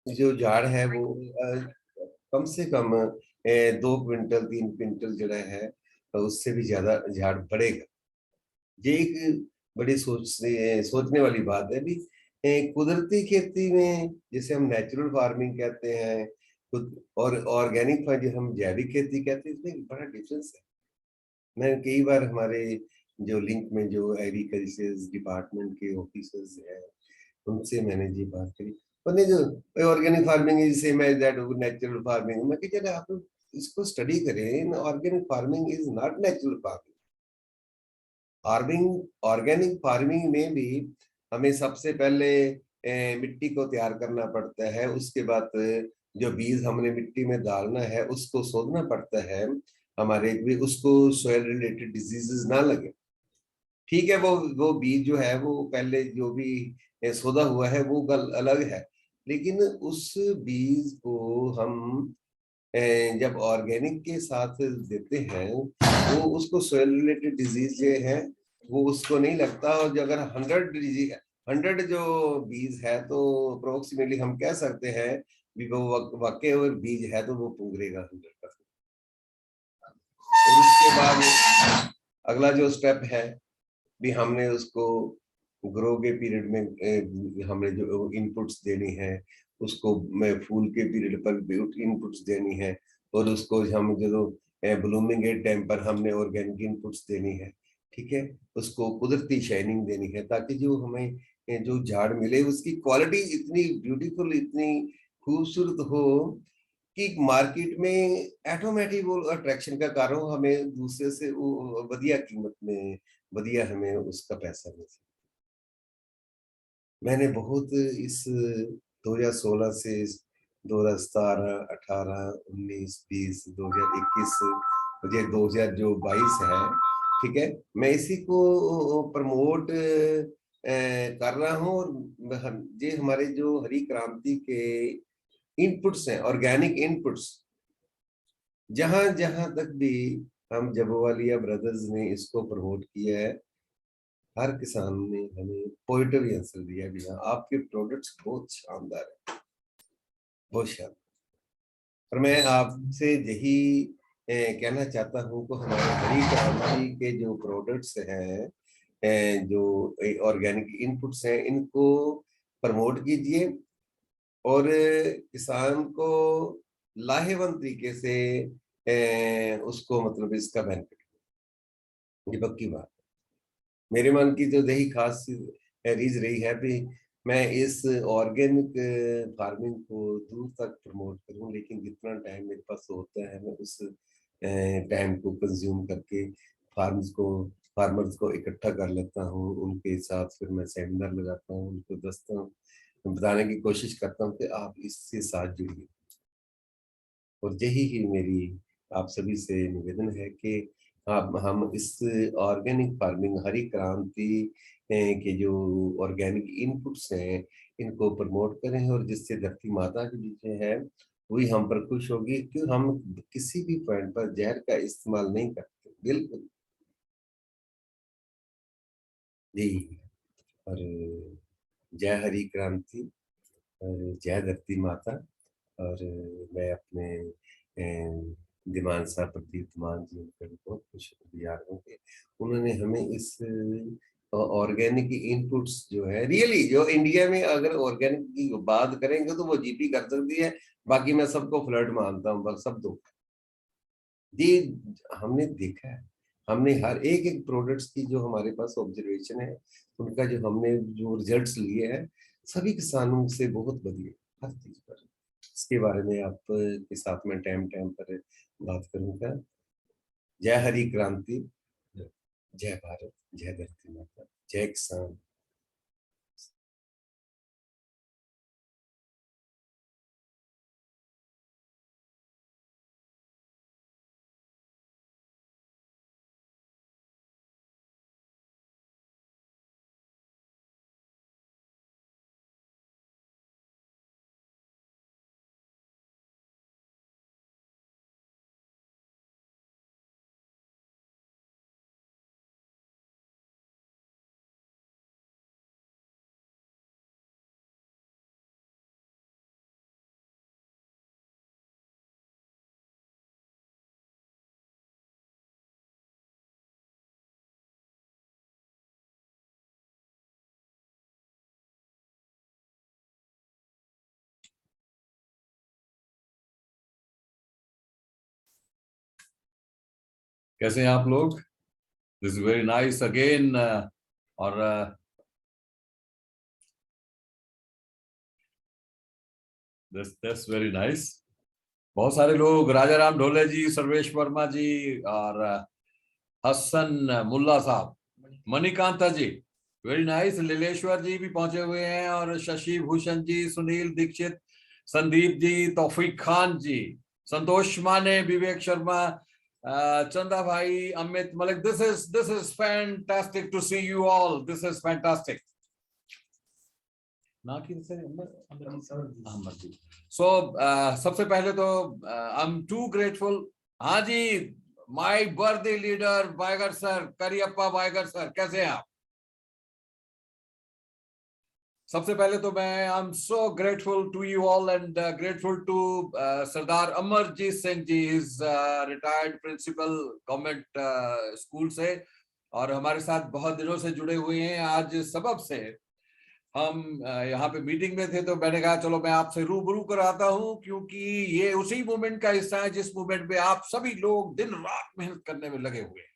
जो झाड़ है वो कम से कम 2 क्विंटल 3 क्विंटल जो है उससे भी ज्यादा झाड़ बढ़ेगा। ये एक बड़ी सोचने वाली बात है भी। कुदरती खेती में जैसे हम नेचुरल फार्मिंग कहते हैं, और ऑर्गेनिक जो हम जैविक खेती कहते हैं, इसमें बड़ा डिफरेंस है। मैं कई बार हमारे जो लिंक में जो एग्रीकल्चर डिपार्टमेंट के ऑफिसर्स हैं उनसे मैंने ये बात करी। उन्हें जो organic farming is same as that natural farming, मैं कहा चलो आप इसको स्टडी करें। Organic farming is not natural farming. Farming organic farming में भी हमें सबसे पहले मिट्टी को तैयार करना पड़ता है। उसके बाद जो बीज हमने मिट्टी में डालना है उसको सोधना पड़ता है, हमारे भी उसको सॉइल रिलेटेड डिजीजेस ना लगे। ठीक है, वो बीज जो है वो पहले जो भी सोधा हुआ है वो गल अलग है, लेकिन उस बीज को हम जब ऑर्गेनिक के साथ देते हैं वो उसको सॉइल रिलेटेड डिजीज जो है वो उसको नहीं लगता। और जो अगर 100 जो बीज है तो अप्रोक्सीमेटली हम कह सकते हैं भी वो वाकई और बीज है तो वो पुंगरेगा 100%। और उसके बाद अगला जो स्टेप है भी हमने उसको ग्रो के पीरियड में हमने जो इनपुट्स देनी है उसको मैं फूल के पीरियड पर भी इनपुट्स देनी है। और उसको हम जो ब्लूमिंग के टाइम पर हमने ऑर्गेनिक इनपुट्स देनी है। ठीक है, उसको कुदरती शाइनिंग देनी है ताकि जो हमें जो झाड़ मिले उसकी क्वालिटी इतनी ब्यूटीफुल इतनी खूबसूरत हो कि मार्केट में ऑटोमेटिक वो अट्रैक्शन का कारण हो, हमें दूसरे से वो बढ़िया कीमत में बढ़िया हमें उसका पैसा मिल सके। मैंने बहुत इस 2016 से 2017 18 19 20 2021 मुझे 2000 जो 22 है, ठीक है, मैं इसी को प्रमोट कर रहा हूँ। और ये हमारे जो हरी क्रांति के इनपुट्स हैं, ऑर्गेनिक इनपुट्स, जहां जहां तक भी हम जबोवालिया ब्रदर्स ने इसको प्रमोट किया है, हर किसान ने हमें पॉजिटिव आंसर दिया भी हाँ आपके प्रोडक्ट्स बहुत शानदार है, बहुत शानदार। और मैं आपसे यही कहना चाहता हूँ कि हमारे हरी क्रांति के जो प्रोडक्ट्स हैं, जो ऑर्गेनिक इनपुट्स हैं, इनको प्रमोट कीजिए और किसान को लाहेवंत तरीके से उसको मतलब इसका बेनिफिट, ये पक्की बात। मेरे मन की जो यही खास रीज रही है भी मैं इस ऑर्गेनिक फार्मिंग को दूर तक प्रमोट करूं, लेकिन जितना टाइम मेरे पास होता है मैं उस टाइम को कंज्यूम करके फार्म्स को फार्मर्स को इकट्ठा कर लेता हूं। उनके साथ फिर मैं सेमिनार लगाता हूं, उनको दस्ता बताने की कोशिश करता हूं कि आप इससे साथ जुड़िए। और यही ही मेरी आप सभी से निवेदन है कि आप हम इस ऑर्गेनिक फार्मिंग हरी क्रांति के जो ऑर्गेनिक इनपुट्स हैं इनको प्रमोट करें, और जिससे धरती माता की जो है वही हम पर खुश होगी कि हम किसी भी पॉइंट पर जहर का इस्तेमाल नहीं करते। बिल्कुल जी। और जय हरी क्रांति और जय धरती माता। और मैं अपने दीवान साहब प्रदीप मान जी उनका भी बहुत बहुत शुक्रियार हूँ कि उन्होंने हमें इस ऑर्गेनिक इनपुट्स जो है रियली जो इंडिया में अगर ऑर्गेनिक की बात करेंगे तो वो जीपी कर सकती है। बाकी मैं सबको फ्लर्ट मानता हूँ, बस सब दो ये हमने देखा है। हमने हर एक एक प्रोडक्ट्स की जो हमारे पास ऑब्जर्वेशन है उनका जो हमने जो रिजल्ट्स लिए हैं सभी किसानों से बहुत बढ़िया हर चीज पर। इसके बारे में आप के साथ में टाइम टाइम पर बात करूंगा। जय हरी क्रांति, जय भारत, जय धरती माता, जय किसान। कैसे हैं आप लोग? This is very nice again. और दिस वेरी नाइस। बहुत सारे लोग, राजा राम ढोले जी, सर्वेश वर्मा जी, और हसन मुल्ला साहब, मणिकांता जी, वेरी नाइस। लीलेश्वर जी भी पहुंचे हुए हैं, और शशि भूषण जी, सुनील दीक्षित, संदीप जी, तौफीक खान जी, संतोष माने, विवेक शर्मा, चंदा भाई, Amit Malik. This is fantastic to see you all. This is fantastic. ना कि अहमद जी। सो सबसे पहले तो आई एम टू ग्रेटफुल। हाँ जी, माय बर्थडे लीडर वायगर सर, करियप्पा वायगर सर, कैसे हैं आप? सबसे पहले तो मैं I am so grateful to you all and grateful to Sardar Amarjeet Singh ji, is retired principal government school से, और हमारे साथ बहुत दिनों से जुड़े हुए हैं। आज सबब से हम यहाँ पे मीटिंग में थे, तो मैंने कहा चलो मैं आपसे रूबरू कराता हूँ, क्योंकि ये उसी मूवमेंट का हिस्सा है जिस मूवमेंट में आप सभी लोग दिन रात मेहनत करने में लगे हुए हैं।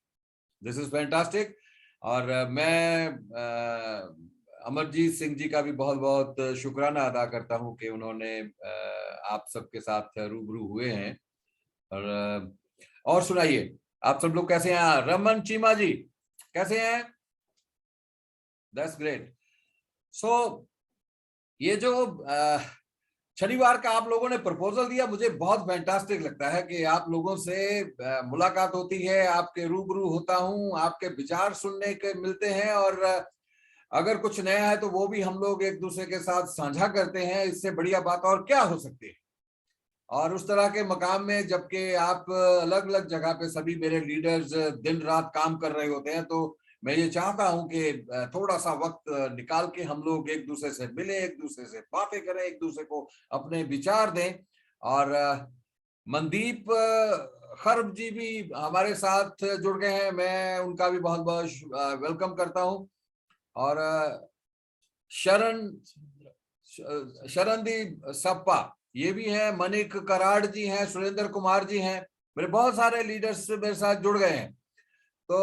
This is fantastic. और मैं अमरजीत सिंह जी का भी बहुत बहुत शुक्राना अदा करता हूँ कि उन्होंने आप सबके साथ रूबरू हुए हैं। और सुनाइए, आप सब लोग कैसे हैं? रमन चीमा जी कैसे हैं? That's great. सो ये जो शनिवार का आप लोगों ने प्रपोजल दिया, मुझे बहुत फैंटास्टिक लगता है कि आप लोगों से मुलाकात होती है, आपके रूबरू होता हूं, आपके विचार सुनने के मिलते हैं, और अगर कुछ नया है तो वो भी हम लोग एक दूसरे के साथ साझा करते हैं। इससे बढ़िया बात और क्या हो सकती है? और उस तरह के मकाम में जबकि आप अलग अलग जगह पे सभी मेरे लीडर्स दिन रात काम कर रहे होते हैं, तो मैं ये चाहता हूं कि थोड़ा सा वक्त निकाल के हम लोग एक दूसरे से मिलें, एक दूसरे से बातें करें, एक दूसरे को अपने विचार दें। और मनदीप खर्ब जी भी हमारे साथ जुड़ गए हैं, मैं उनका भी बहुत बहुत वेलकम करता हूं। और शरणदीप सप्पा ये भी हैं, मनिक कराड़ जी हैं, सुरेंद्र कुमार जी हैं, मेरे बहुत सारे लीडर्स मेरे साथ जुड़ गए हैं। तो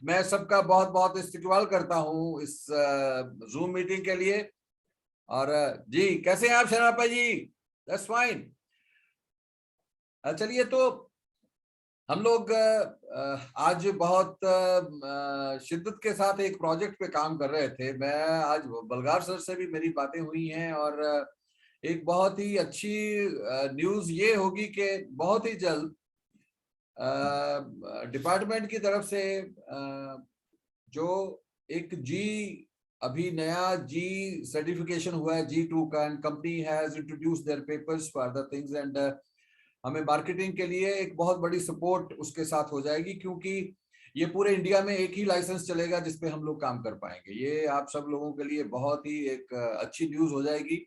मैं सबका बहुत बहुत इस्तकबाल करता हूं इस जूम मीटिंग के लिए। और जी कैसे हैं आप शरापा जी? That's fine. चलिए, तो हम लोग आज बहुत शिद्दत के साथ एक प्रोजेक्ट पे काम कर रहे थे। मैं आज बलगार सर से भी मेरी बातें हुई हैं, और एक बहुत ही अच्छी न्यूज़ ये होगी कि बहुत ही जल्द डिपार्टमेंट की तरफ से जो एक जी, अभी नया जी सर्टिफिकेशन हुआ है G2 का, and company has introduced their papers for the things, and हमें मार्केटिंग के लिए एक बहुत बड़ी सपोर्ट उसके साथ हो जाएगी, क्योंकि ये पूरे इंडिया में एक ही लाइसेंस चलेगा जिसपे हम लोग काम कर पाएंगे। ये आप सब लोगों के लिए बहुत ही एक अच्छी न्यूज़ हो जाएगी।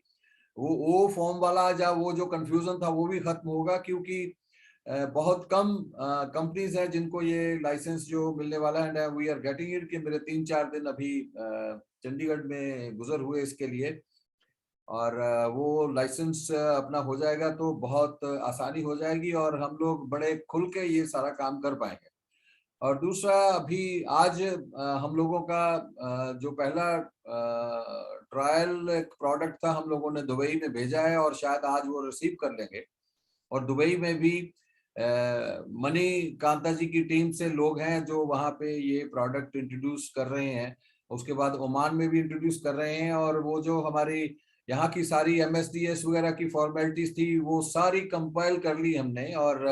वो फॉर्म वाला या वो जो कंफ्यूजन था वो भी खत्म होगा, क्योंकि बहुत कम कंपनीज हैं जिनको ये लाइसेंस जो मिलने वाला है, and we are getting it. कि मेरे 3-4 दिन अभी चंडीगढ़ में गुजर हुए इसके लिए, और वो लाइसेंस अपना हो जाएगा तो बहुत आसानी हो जाएगी, और हम लोग बड़े खुल के ये सारा काम कर पाएंगे। और दूसरा, अभी आज हम लोगों का जो पहला ट्रायल एक प्रोडक्ट था, हम लोगों ने दुबई में भेजा है, और शायद आज वो रिसीव कर लेंगे। और दुबई में भी मनी कांता जी की टीम से लोग हैं जो वहाँ पे ये प्रोडक्ट इंट्रोड्यूस कर रहे हैं। उसके बाद ओमान में भी इंट्रोड्यूस कर रहे हैं, और वो जो हमारी यहाँ की सारी MSDS वगैरह की फॉर्मेलिटीज थी वो सारी कंपाइल कर ली हमने। और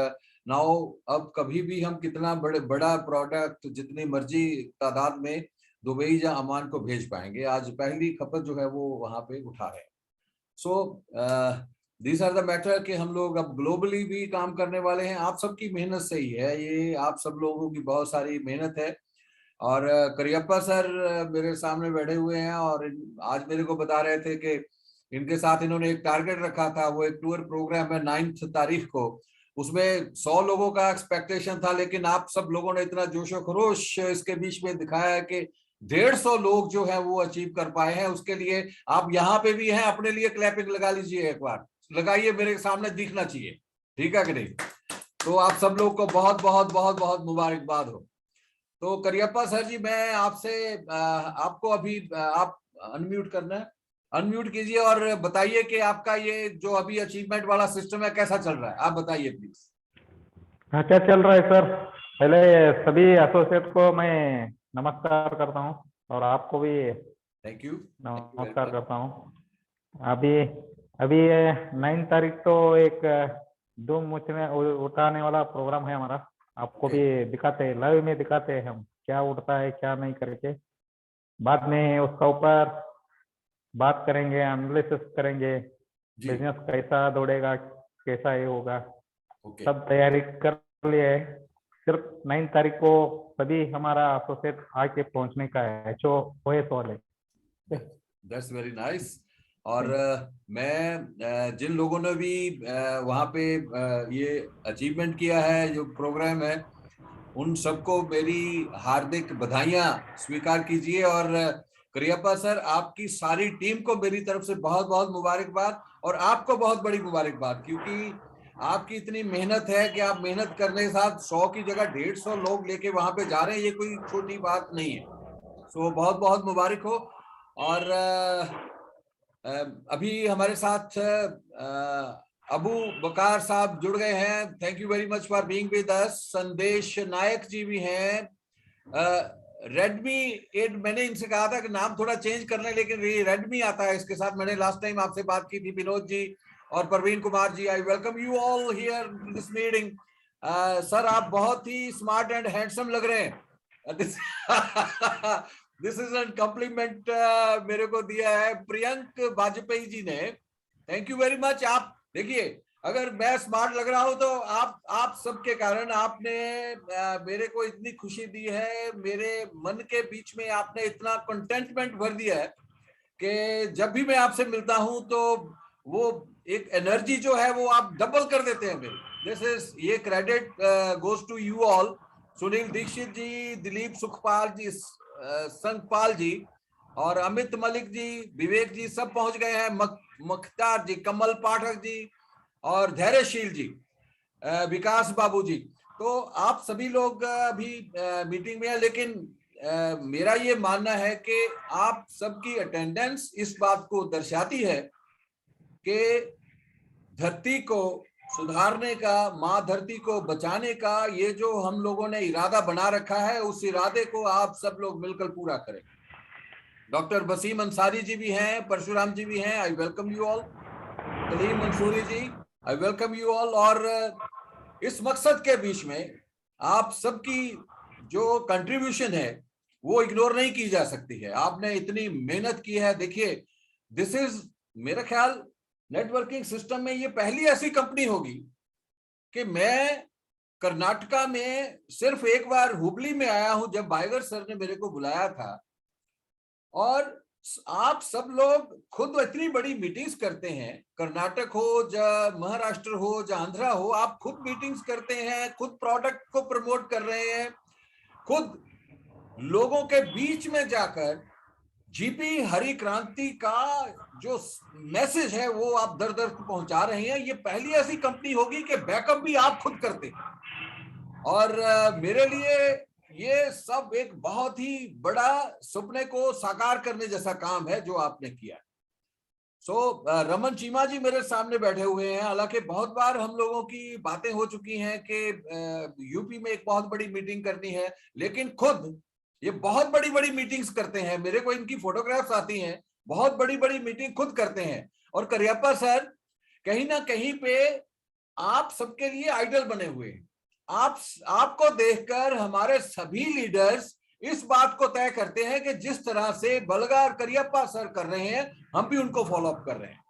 नाउ अब कभी भी हम कितना बड़ा प्रोडक्ट जितनी मर्जी तादाद में दुबई या ओमान को भेज पाएंगे। आज पहली खपत जो है वो वहाँ पे उठा रहे हैं। So this are the matter कि हम लोग अब ग्लोबली भी काम करने वाले हैं। आप सबकी मेहनत से ही है ये, आप सब लोगों की बहुत सारी मेहनत है। और करियप्पा सर मेरे सामने बैठे हुए हैं, और आज मेरे को बता रहे थे कि इनके साथ इन्होंने एक टारगेट रखा था। वो एक टूर प्रोग्राम है 9 तारीख को, उसमें 100 लोगों का एक्सपेक्टेशन था, लेकिन आप सब लोगों ने इतना जोशो खरोश इसके बीच में दिखाया है कि 150 लोग जो है वो अचीव कर पाए हैं। उसके लिए आप यहाँ पे भी हैं, अपने लिए क्लैपिंग लगा लीजिए, एक बार लगाइए, मेरे सामने दिखना चाहिए, ठीक है कि नहीं? तो आप सब लोग को बहुत बहुत बहुत बहुत मुबारकबाद हो। तो करियप्पा सर जी, मैं आपसे आपको अभी आप अनम्यूट करना है, अनम्यूट कीजिए और बताइए कि आपका ये जो अभी अचीवमेंट वाला सिस्टम है कैसा चल रहा है, आप बताइए प्लीज। हाँ, क्या चल रहा है सर? पहले सभी एसोसिएट को मैं नमस्कार करता हूँ और आपको भी थैंक यू वेरी नमस्कार मच। करता हूँ। अभी अभी 9 तारीख तो एक धूम उठाने वाला प्रोग्राम है हमारा। आपको भी दिखाते हैं, लाइव में दिखाते हैं हम क्या उठता है क्या नहीं करके। बाद में उसका ऊपर बात करेंगे, एनालिसिस करेंगे, जी बिजनेस कैसा दौड़ेगा, कैसा ये होगा, ओके सब तैयारी कर लिए है। सिर्फ 9 तारीख को सभी हमारा एसोसिएट आके पहुंचने का है, जो ओएस वाले। That's very nice. और मैं जिन लोगों ने भी वहाँ पे ये अचीवमेंट किया है, जो प्रोग्राम है, उन सबको मेरी हार्दिक बधाइयां स्वीकार कीजिए। और करियप्पा सर, आपकी सारी टीम को मेरी तरफ से बहुत बहुत मुबारकबाद, और आपको बहुत बड़ी मुबारकबाद, क्योंकि आपकी इतनी मेहनत है कि आप मेहनत करने के साथ 100 की जगह 150 लोग लेके वहां पे जा रहे हैं, ये कोई छोटी बात नहीं है। सो बहुत बहुत मुबारक हो। और अभी हमारे साथ अबू बकार साहब जुड़ गए हैं। Thank you very much for being with us. संदेश नायक जी भी हैं। रेडमी 8, मैंने इनसे कहा था कि नाम थोड़ा चेंज करने, लेकिन रेडमी आता है इसके साथ। मैंने लास्ट टाइम आपसे बात की थी। विनोद जी और Praveen Kumar ji, I welcome you all here this meeting. Sir, आप बहुत ही स्मार्ट एंड हैंडसम लग रहे हैं। दिस इज एन कॉम्प्लीमेंट मेरे को दिया है प्रियंक वाजपेयी जी ने। Thank you very much. आप देखिए, अगर मैं स्मार्ट लग रहा हूं तो आप सबके कारण। आपने मेरे को इतनी खुशी दी है, मेरे मन के बीच में आपने इतना कंटेंटमेंट भर दिया है कि जब भी मैं आपसे मिलता हूं तो वो एक एनर्जी जो है वो आप डबल कर देते हैं मेरी। दिस इज, ये credit goes to you all. Sunil Dikshit ji, Dilip Sukhpal ji, Sangpal ji और अमित मलिक जी, विवेक जी, सब पहुंच गए हैं। मुख्तार जी, कमल पाठक जी और धैर्यशील जी, विकास बाबू जी। तो आप सभी लोग अभी मीटिंग में हैं, लेकिन मेरा ये मानना है कि आप सबकी अटेंडेंस इस बात को दर्शाती है कि धरती को सुधारने का, माँ धरती को बचाने का ये जो हम लोगों ने इरादा बना रखा है, उस इरादे को आप सब लोग मिलकर पूरा करें। डॉक्टर वसीम अंसारी जी भी हैं, परशुराम जी भी हैं, I welcome you all. Kaleem Mansuri ji, I welcome you all. और इस मकसद के बीच में आप सबकी जो कंट्रीब्यूशन है वो इग्नोर नहीं की जा सकती है। आपने इतनी मेहनत की है। देखिए, दिस इज, मेरा ख्याल नेटवर्किंग सिस्टम में ये पहली ऐसी कंपनी होगी कि मैं कर्नाटका में सिर्फ एक बार हुबली में आया हूं, जब बाइगर सर ने मेरे को बुलाया था। और आप सब लोग खुद इतनी बड़ी मीटिंग्स करते हैं, कर्नाटक हो या महाराष्ट्र हो या आंध्रा हो, आप खुद मीटिंग्स करते हैं, खुद प्रोडक्ट को प्रमोट कर रहे हैं, खुद लोगों के बीच में जाकर जीपी हरी क्रांति का जो मैसेज है वो आप दर दर पहुंचा रहे हैं। ये पहली ऐसी कंपनी होगी कि बैकअप भी आप खुद करते हैं। और मेरे लिए ये सब एक बहुत ही बड़ा सपने को साकार करने जैसा काम है जो आपने किया। सो रमन चीमा जी मेरे सामने बैठे हुए हैं। हालांकि बहुत बार हम लोगों की बातें हो चुकी हैं कि यूपी में एक बहुत बड़ी मीटिंग करनी है, लेकिन खुद ये बहुत बड़ी बड़ी मीटिंग्स करते हैं। मेरे को इनकी फोटोग्राफ्स आती हैं, बहुत बड़ी बड़ी मीटिंग खुद करते हैं। और करियप्पा सर कहीं ना कहीं पे आप सबके लिए आइडल बने हुए हैं। आपको देखकर हमारे सभी लीडर्स इस बात को तय करते हैं कि जिस तरह से बलगार करियप्पा सर कर रहे हैं, हम भी उनको फॉलो अप कर रहे हैं।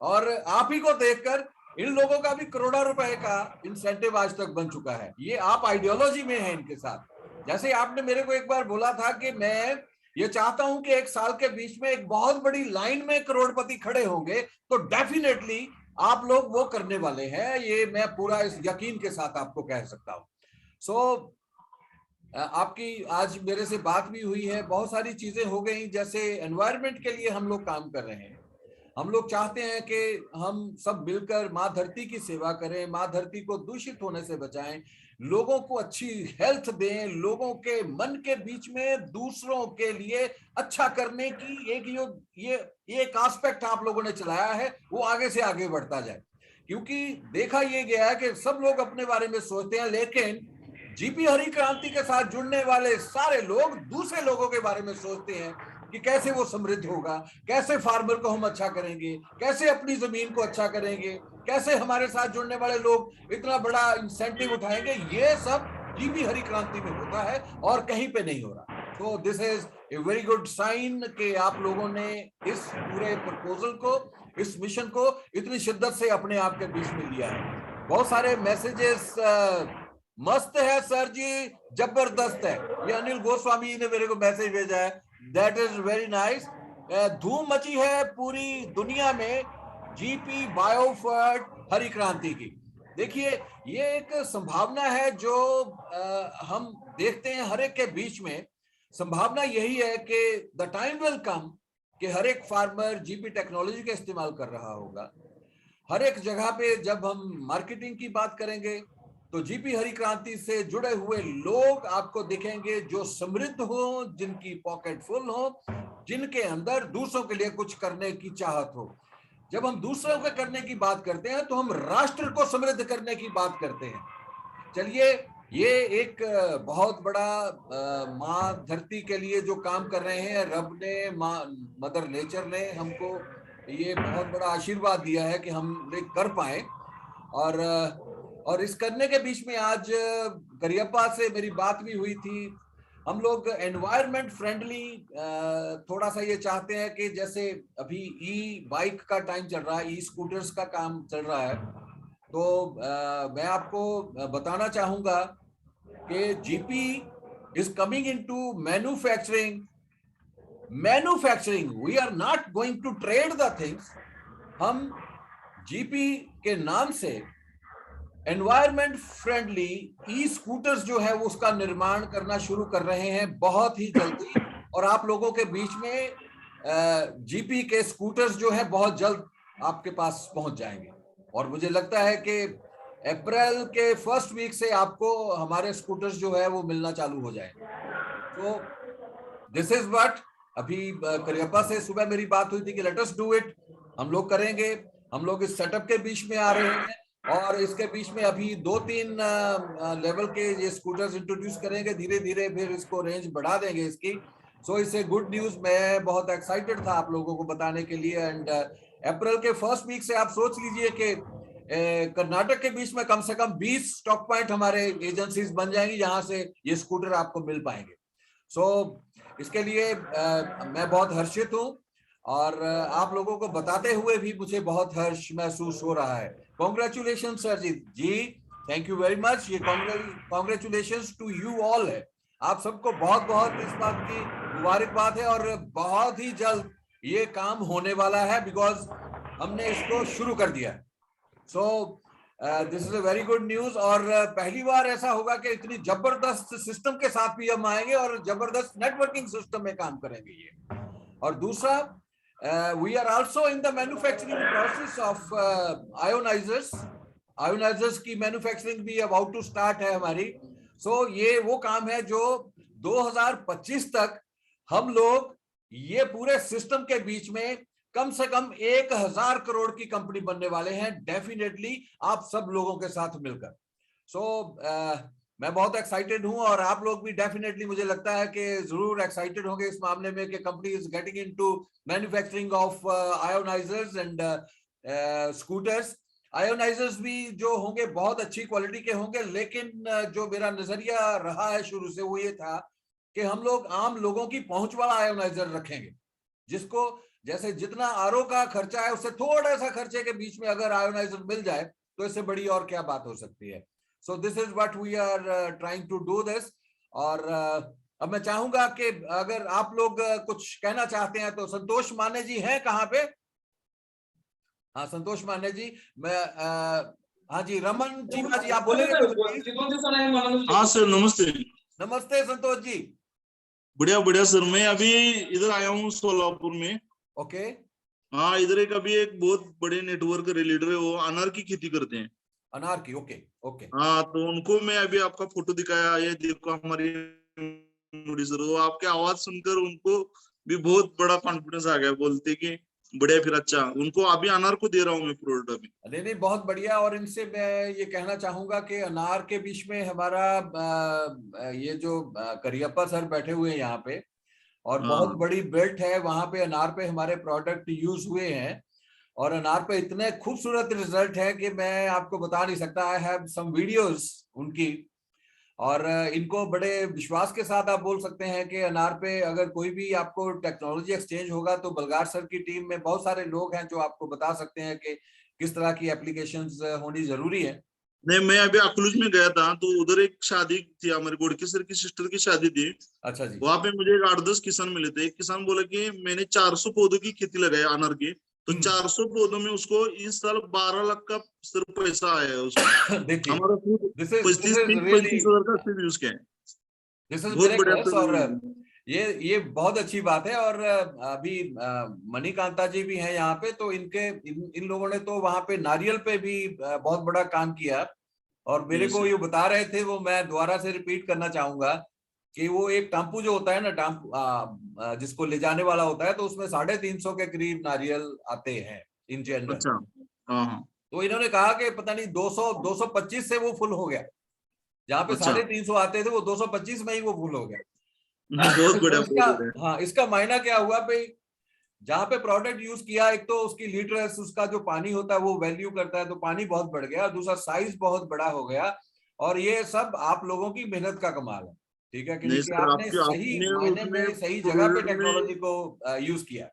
और आप ही को देखकर इन लोगों का भी करोड़ों रुपए का इंसेंटिव आज तक बन चुका है। ये आप आइडियोलॉजी में है इनके साथ। जैसे आपने मेरे को एक बार बोला था कि मैं ये चाहता हूं कि एक साल के बीच में एक बहुत बड़ी लाइन में करोड़पति खड़े होंगे, तो डेफिनेटली आप लोग वो करने वाले हैं। ये मैं पूरा इस यकीन के साथ आपको कह सकता हूं। सो आपकी आज मेरे से बात भी हुई है, बहुत सारी चीजें हो गई। जैसे एनवायरनमेंट के लिए हम लोग काम कर रहे हैं। हम लोग चाहते हैं कि हम सब मिलकर माँ धरती की सेवा करें, माँ धरती को दूषित होने से बचाएं, लोगों को अच्छी हेल्थ दें, लोगों के मन के बीच में दूसरों के लिए अच्छा करने की ये एक एस्पेक्ट आप लोगों ने चलाया है, वो आगे से आगे बढ़ता जाए। क्योंकि देखा ये गया है कि सब लोग अपने बारे में सोचते हैं, लेकिन जीपी हरी क्रांति के साथ जुड़ने वाले सारे लोग दूसरे लोगों के बारे में सोचते हैं कि कैसे वो समृद्ध होगा, कैसे फार्मर को हम अच्छा करेंगे, कैसे अपनी जमीन को अच्छा करेंगे, कैसे हमारे साथ जुड़ने वाले लोग इतना बड़ा इंसेंटिव उठाएंगे। ये सब जीपी हरी क्रांति में होता है और कहीं पे नहीं हो रहा। तो this is a very good sign कि आप लोगों ने इस पूरे प्रपोजल को, इस मिशन को इतनी शिद्दत से अपने आप के बीच में लिया है। बहुत सारे मैसेजेस मस्त है सर जी, जबरदस्त है, ये अनिल गोस्वामी जी ने मेरे को मैसेज भेजा है, दैट इज वेरी नाइस। धूम मची है पूरी दुनिया में जीपी बायोफर्ट हरी क्रांति की। देखिए ये एक संभावना है जो हम देखते हैं हर एक के बीच में। संभावना यही है कि द टाइम विल कम कि हर एक फार्मर जीपी टेक्नोलॉजी का इस्तेमाल कर रहा होगा। हर एक जगह पे जब हम मार्केटिंग की बात करेंगे तो जीपी हरी क्रांति से जुड़े हुए लोग आपको दिखेंगे जो समृद्ध हो, जिनकी पॉकेट फुल हो, जिनके अंदर दूसरों के लिए कुछ करने की चाहत हो। जब हम दूसरों के करने की बात करते हैं तो हम राष्ट्र को समृद्ध करने की बात करते हैं। चलिए ये एक बहुत बड़ा माँ धरती के लिए जो काम कर रहे हैं, रब ने, माँ मदर नेचर ने हमको ये बहुत बड़ा आशीर्वाद दिया है कि हम कर पाए। और इस करने के बीच में आज करियप्पा से मेरी बात भी हुई थी। हम लोग एनवायरमेंट फ्रेंडली थोड़ा सा ये चाहते हैं कि जैसे अभी ई बाइक का टाइम चल रहा है, ई स्कूटर्स का काम चल रहा है, तो मैं आपको बताना चाहूंगा कि GP is coming into manufacturing. We are not going to trade the things. हम जीपी के नाम से एनवायरमेंट फ्रेंडली ई स्कूटर्स जो है वो उसका निर्माण करना शुरू कर रहे हैं बहुत ही जल्दी, और आप लोगों के बीच में जीपी के स्कूटर्स जो है बहुत जल्द आपके पास पहुंच जाएंगे। और मुझे लगता है कि अप्रैल के फर्स्ट वीक से आपको हमारे स्कूटर्स जो है वो मिलना चालू हो जाएंगे। तो दिस इज व्हाट अभी करियप्पा से सुबह मेरी बात हुई थी कि लेट अस डू इट, हम लोग करेंगे। हम लोग इस सेटअप के बीच में आ रहे हैं और इसके बीच में अभी 2-3 लेवल के ये स्कूटर्स इंट्रोड्यूस करेंगे, धीरे धीरे फिर इसको रेंज बढ़ा देंगे इसकी। सो इससे गुड न्यूज, मैं बहुत एक्साइटेड था आप लोगों को बताने के लिए। एंड अप्रैल के फर्स्ट वीक से आप सोच लीजिए कि कर्नाटक के बीच में कम से कम 20 स्टॉक पॉइंट हमारे एजेंसीज बन जाएंगी जहां से ये स्कूटर आपको मिल पाएंगे। सो इसके लिए मैं बहुत हर्षित हूँ और आप लोगों को बताते हुए भी मुझे बहुत हर्ष महसूस हो रहा है। Congratulation sir ji, thank you very much. ये कॉन्ग्रेचुलेशन टू यू ऑल है, आप सबको बहुत बहुत इस बात की मुबारकबाद है और बहुत ही जल्द ये काम होने वाला है बिकॉज हमने इसको शुरू कर दिया है। So this is a very good news और पहली बार ऐसा होगा कि इतनी जबरदस्त सिस्टम के साथ भी हम आएंगे और जबरदस्त नेटवर्किंग सिस्टम में काम करेंगे ये। और दूसरा, we are also in the manufacturing process of ionizers की मैन्युफैक्चरिंग भी about to start है हमारी। सो ये वो काम है जो 2025 तक हम लोग ये पूरे सिस्टम के बीच में कम से कम 1000 करोड़ की कंपनी बनने वाले हैं, डेफिनेटली आप सब लोगों के साथ मिलकर। सो मैं बहुत एक्साइटेड हूं और आप लोग भी डेफिनेटली मुझे लगता है कि जरूर एक्साइटेड होंगे इस मामले में कि company is getting into manufacturing of ionizers and scooters. Ionizers भी जो होंगे बहुत अच्छी क्वालिटी के होंगे, लेकिन जो मेरा नजरिया रहा है शुरू से वो ये था कि हम लोग आम लोगों की पहुंच वाला आयोनाइजर रखेंगे, जिसको जैसे जितना आरओ का खर्चा है उससे थोड़ा सा खर्चे के बीच में अगर आयोनाइजर मिल जाए तो इससे बड़ी और क्या बात हो सकती है। So this is what we are trying to do this। और अब मैं चाहूंगा कि अगर आप लोग कुछ कहना चाहते हैं तो संतोष माने जी हैं कहाँ पे? हाँ संतोष माने जी, मैं हाँ जी, रमन चीमा जी आप बोलेंगे? हाँ सर नमस्ते। नमस्ते संतोष जी। बढ़िया बढ़िया सर, मैं अभी इधर आया हूँ सोलापुर में। ओके हाँ, इधर एक अभी एक बहुत बड़े नेटवर्क लीडर है, वो अनार की खेती करते हैं। अनार की, ओके ओके। हाँ, तो उनको मैं अभी आपका फोटो दिखाया, ये देखो हमारी सर, वो आपके आवाज सुनकर उनको भी बहुत बड़ा कॉन्फिडेंस आ गया, बोलते कि बढ़िया, फिर अच्छा उनको अभी अनार को दे रहा हूँ मैं प्रोडक्ट अभी। नहीं नहीं, बहुत बढ़िया। और इनसे मैं ये कहना चाहूंगा कि अनार के बीच में हमारा ये जो करियप्पा सर बैठे हुए हैं यहाँ पे, और बहुत हाँ बड़ी बेल्ट है वहां पे, अनार पे हमारे प्रोडक्ट यूज हुए हैं, और अनार पे इतने खूबसूरत रिजल्ट है कि मैं आपको बता नहीं सकता। आई हैव सम वीडियोस उनकी, और इनको बड़े विश्वास के साथ आप बोल सकते हैं कि अनार पे अगर कोई भी आपको टेक्नोलॉजी एक्सचेंज होगा तो बलगार सर की टीम में बहुत सारे लोग हैं जो आपको बता सकते हैं कि किस तरह की एप्लीकेशंस होनी जरूरी है। नहीं, मैं अभी अकलूज में गया था, तो उधर एक शादी थी, हमारे गोड़के सर की सिस्टर की शादी थी। अच्छा जी। वहां पे मुझे एक 8-10 किसान मिले थे। एक किसान बोला कि मैंने 400 पौधों की खेती लगाई अनार की, तो 400 पौधों में उसको इस साल 12 लाख का सिर्फ पैसा आया है उसमें। देखिए, हमारा दिस इज 35 हजार का सिर्फ यूज किया है। दिस इज बहुत बढ़िया मिरेकल्स। और तो। ये बहुत अच्छी बात है। और अभी मणिकांता जी भी हैं यहाँ पे, तो इन लोगों ने तो वहां पे नारियल पे भी बहुत बड़ा काम किया। और मेरे Yes, को sir. ये बता रहे थे, वो मैं दोबारा से रिपीट करना चाहूंगा कि वो एक टाम्पू जो होता है ना, जिसको ले जाने वाला होता है, तो उसमें 350 के करीब नारियल आते हैं इन जनरल। अच्छा। हाँ हाँ। तो इन्होंने कहा कि पता नहीं 200 225 से वो फुल हो गया। जहां पे अच्छा। 350 आते थे वो 225 में ही वो फुल हो गया। बहुत तो बढ़िया, इसका, बहुत बढ़िया। हाँ, इसका मायना क्या हुआ भाई? जहां पे प्रोडक्ट यूज किया, एक तो उसकी लीटरेस, उसका जो पानी होता है वो वैल्यू करता है, तो पानी बहुत बढ़ गया। दूसरा, साइज बहुत बड़ा हो गया। और ये सब आप लोगों की मेहनत का कमाल है, ठीक है कि नहीं, नहीं कि सर, आपने आपके सही आपने मायने उसमें में सही जगह पे प्रोडक्ट में, टेक्नोलॉजी को यूज किया।